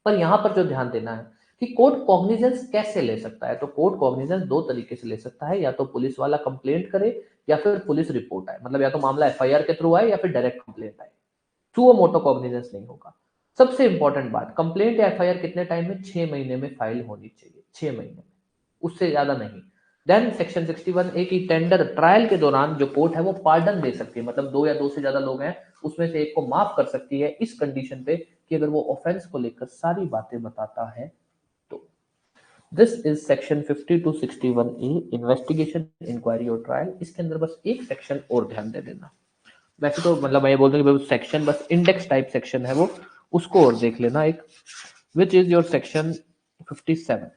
पर यहां पर जो ध्यान देना है कि कोर्ट कॉग्निजेंस कैसे ले सकता है, तो कोर्ट कॉग्निजेंस दो तरीके से ले सकता है, या तो पुलिस वाला कंप्लेंट करे या फिर पुलिस रिपोर्ट आए, मतलब या तो मामला एफआईआर के थ्रू आए या फिर डायरेक्ट कंप्लेंट आए। टू मोटो कॉग्निजेंस नहीं होगा। सबसे इंपॉर्टेंट बात, कंप्लेंट या एफआईआर कितने टाइम में? 6 महीने में फाइल होनी चाहिए, 6 महीने में, उससे ज्यादा नहीं। देन सेक्शन 61A की टेंडर ट्रायल के दौरान जो कोर्ट है वो पार्डन दे सकती है, मतलब दो या दो से ज्यादा लोग हैं उसमें से एक को माफ कर सकती है, इस कंडीशन पे कि अगर वो ऑफेंस को लेकर सारी बातें बताता है तो। This is section 50 to 61A investigation, inquiry और ट्रायल। इसके अंदर बस एक सेक्शन और ध्यान दे देना। वैसे तो मतलब मैं ये बोल रहा हूँ कि सेक्शन बस इंडेक्स टाइप सेक्शन है वो, उसको और देख लेना एक, विच इज योर सेक्शन 57।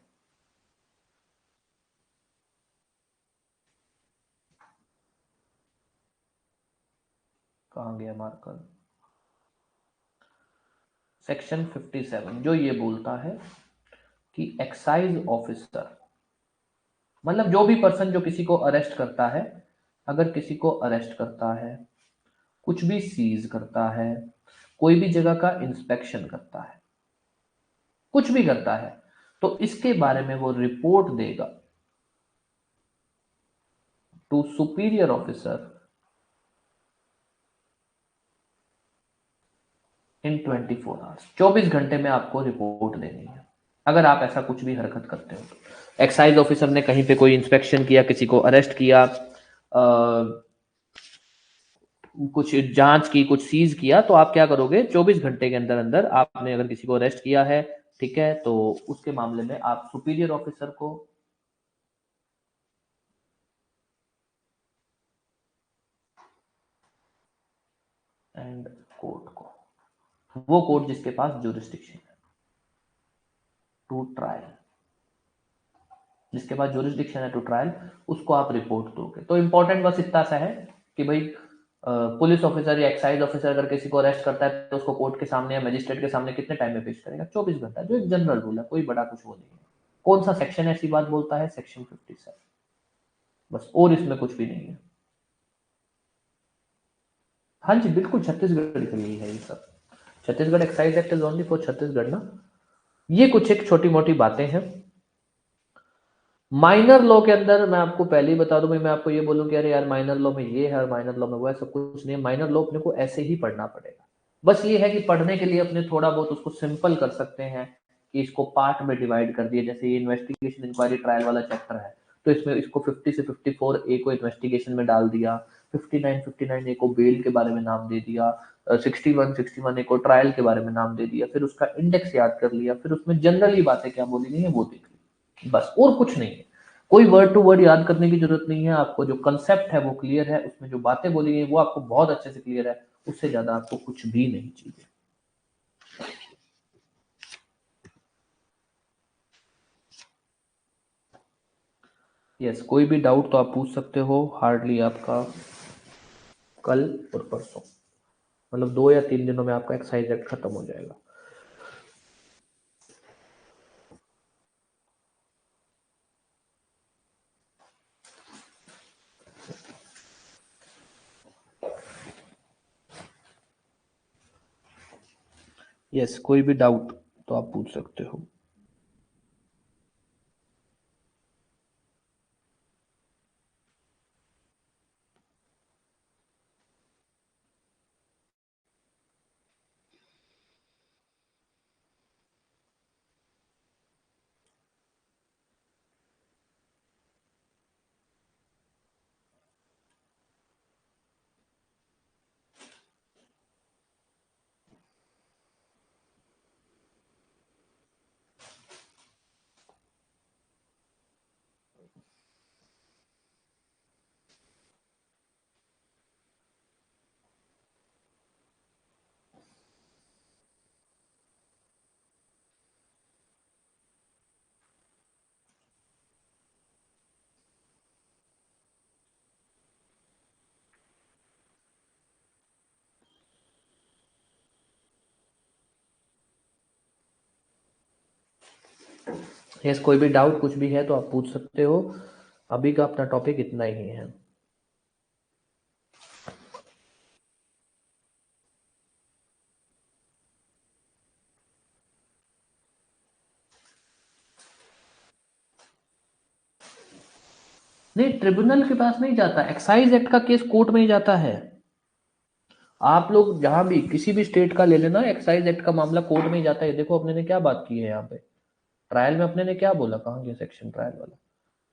कहाँ गया मार्कर? सेक्शन 57 जो ये बोलता है कि एक्साइज ऑफिसर, मतलब जो भी पर्सन जो किसी को अरेस्ट करता है, अगर किसी को अरेस्ट करता है, कुछ भी सीज करता है, कोई भी जगह का इंस्पेक्शन करता है, कुछ भी करता है, तो इसके बारे में वो रिपोर्ट देगा to superior officer in 24 hours. 24 घंटे में आपको रिपोर्ट देनी है अगर आप ऐसा कुछ भी हरकत करते हो तो। एक्साइज ऑफिसर ने कहीं पे कोई इंस्पेक्शन किया, किसी को अरेस्ट किया, कुछ जांच की, कुछ सीज किया, तो आप क्या करोगे? 24 घंटे के अंदर अंदर आपने अगर किसी को अरेस्ट किया है, ठीक है, तो उसके मामले में आप सुपीरियर ऑफिसर को एंड कोर्ट को, वो कोर्ट जिसके पास ज्यूरिस्डिक्शन है टू ट्रायल, जिसके पास ज्यूरिस्डिक्शन है टू ट्रायल, उसको आप रिपोर्ट दोगे। तो इंपॉर्टेंट बस इतना सा है कि भाई पुलिस ऑफिसर या एक्साइज ऑफिसर अगर किसी को अरेस्ट करता है तो उसको कोर्ट के सामने या मजिस्ट्रेट के सामने कितने टाइम में पेश करेगा? 24 घंटा, जो एक जनरल रूल है, कोई बड़ा कुछ वो नहीं है। कौन सा सेक्शन ऐसी बात बोलता है? सेक्शन 57, बस, और इसमें कुछ भी नहीं है। हाँ जी बिल्कुल, छत्तीसगढ़ के लिए है ये सब। Chhattisgarh excise act is only for Chhattisgarh ना। ये कुछ एक छोटी मोटी बातें हैं। माइनर लॉ के अंदर मैं आपको पहले ही बता दूं भाई, मैं आपको ये बोलूं कि अरे यार माइनर लॉ में ये है और माइनर लॉ में वो है, सब कुछ नहीं है। माइनर लॉ अपने को ऐसे ही पढ़ना पड़ेगा। बस ये है कि पढ़ने के लिए अपने थोड़ा बहुत उसको सिंपल कर सकते हैं कि इसको पार्ट में डिवाइड कर दिए। जैसे ये इन्वेस्टिगेशन, इंक्वायरी, ट्रायल वाला चैप्टर है, तो इसमें इसको 50 से 54A को इन्वेस्टिगेशन में डाल दिया, 59 59A को बेल के बारे में नाम दे दिया, 61 61A को ट्रायल के बारे में नाम दे दिया, फिर उसका इंडेक्स याद कर लिया, फिर उसमें जनरली बातें क्या बोली गई है वो देख ली, बस, और कुछ नहीं है। कोई वर्ड टू वर्ड याद करने की जरूरत नहीं है आपको। जो कंसेप्ट है वो क्लियर है, उसमें जो बातें बोली गई वो आपको बहुत अच्छे से क्लियर है, उससे ज्यादा आपको कुछ भी नहीं चाहिए। यस, कोई भी डाउट तो आप पूछ सकते हो। हार्डली आपका कल और परसों, मतलब 2 या 3 दिनों में आपका एक्साइज एक्ट खत्म हो जाएगा। यस, कोई भी डाउट तो आप पूछ सकते हो। यस, कोई भी डाउट कुछ भी है तो आप पूछ सकते हो। अभी का अपना टॉपिक इतना ही है। नहीं, ट्रिब्यूनल के पास नहीं जाता, एक्साइज एक्ट का केस कोर्ट में ही जाता है। आप लोग जहां भी किसी भी स्टेट का ले लेना, एक्साइज एक्ट का मामला कोर्ट में ही जाता है। देखो अपने ने क्या बात की है यहाँ पे ट्रायल में, अपने ने क्या बोला, कहाँ गया सेक्शन ट्रायल वाला,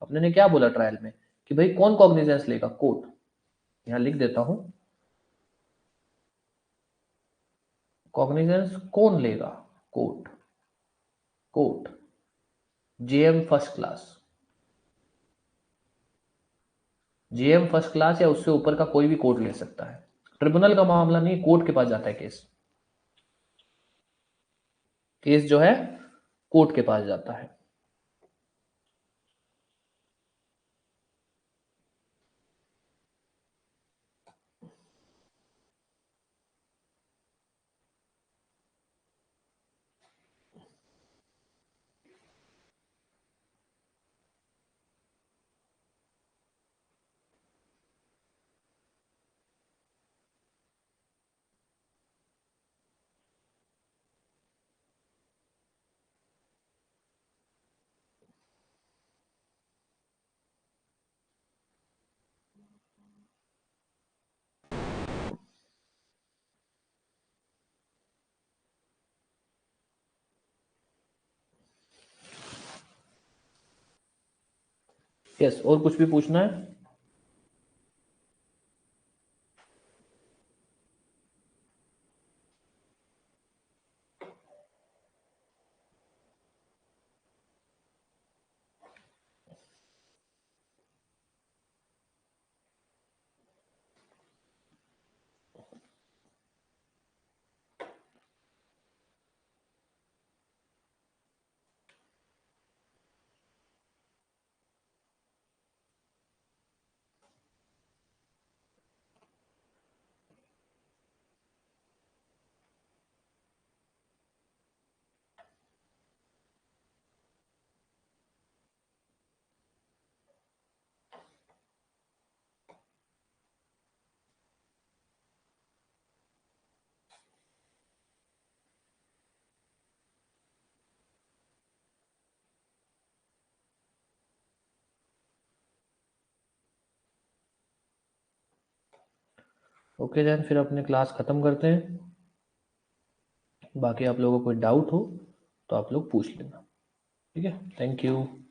अपने ने क्या बोला ट्रायल में कि भाई कौन कॉग्निजेंस लेगा, कोर्ट। यहाँ लिख देता हूं, कॉग्निजेंस कौन लेगा, court. Court, JM first class, JM first class या उससे ऊपर का कोई भी कोर्ट ले सकता है। ट्रिब्यूनल का मामला नहीं, कोर्ट के पास जाता है केस। केस जो है कोर्ट के पास जाता है। यस, और कुछ भी पूछना है? ओके देन, फिर अपने क्लास खत्म करते हैं। बाकी आप लोगों को कोई डाउट हो तो आप लोग पूछ लेना। ठीक है, थैंक यू।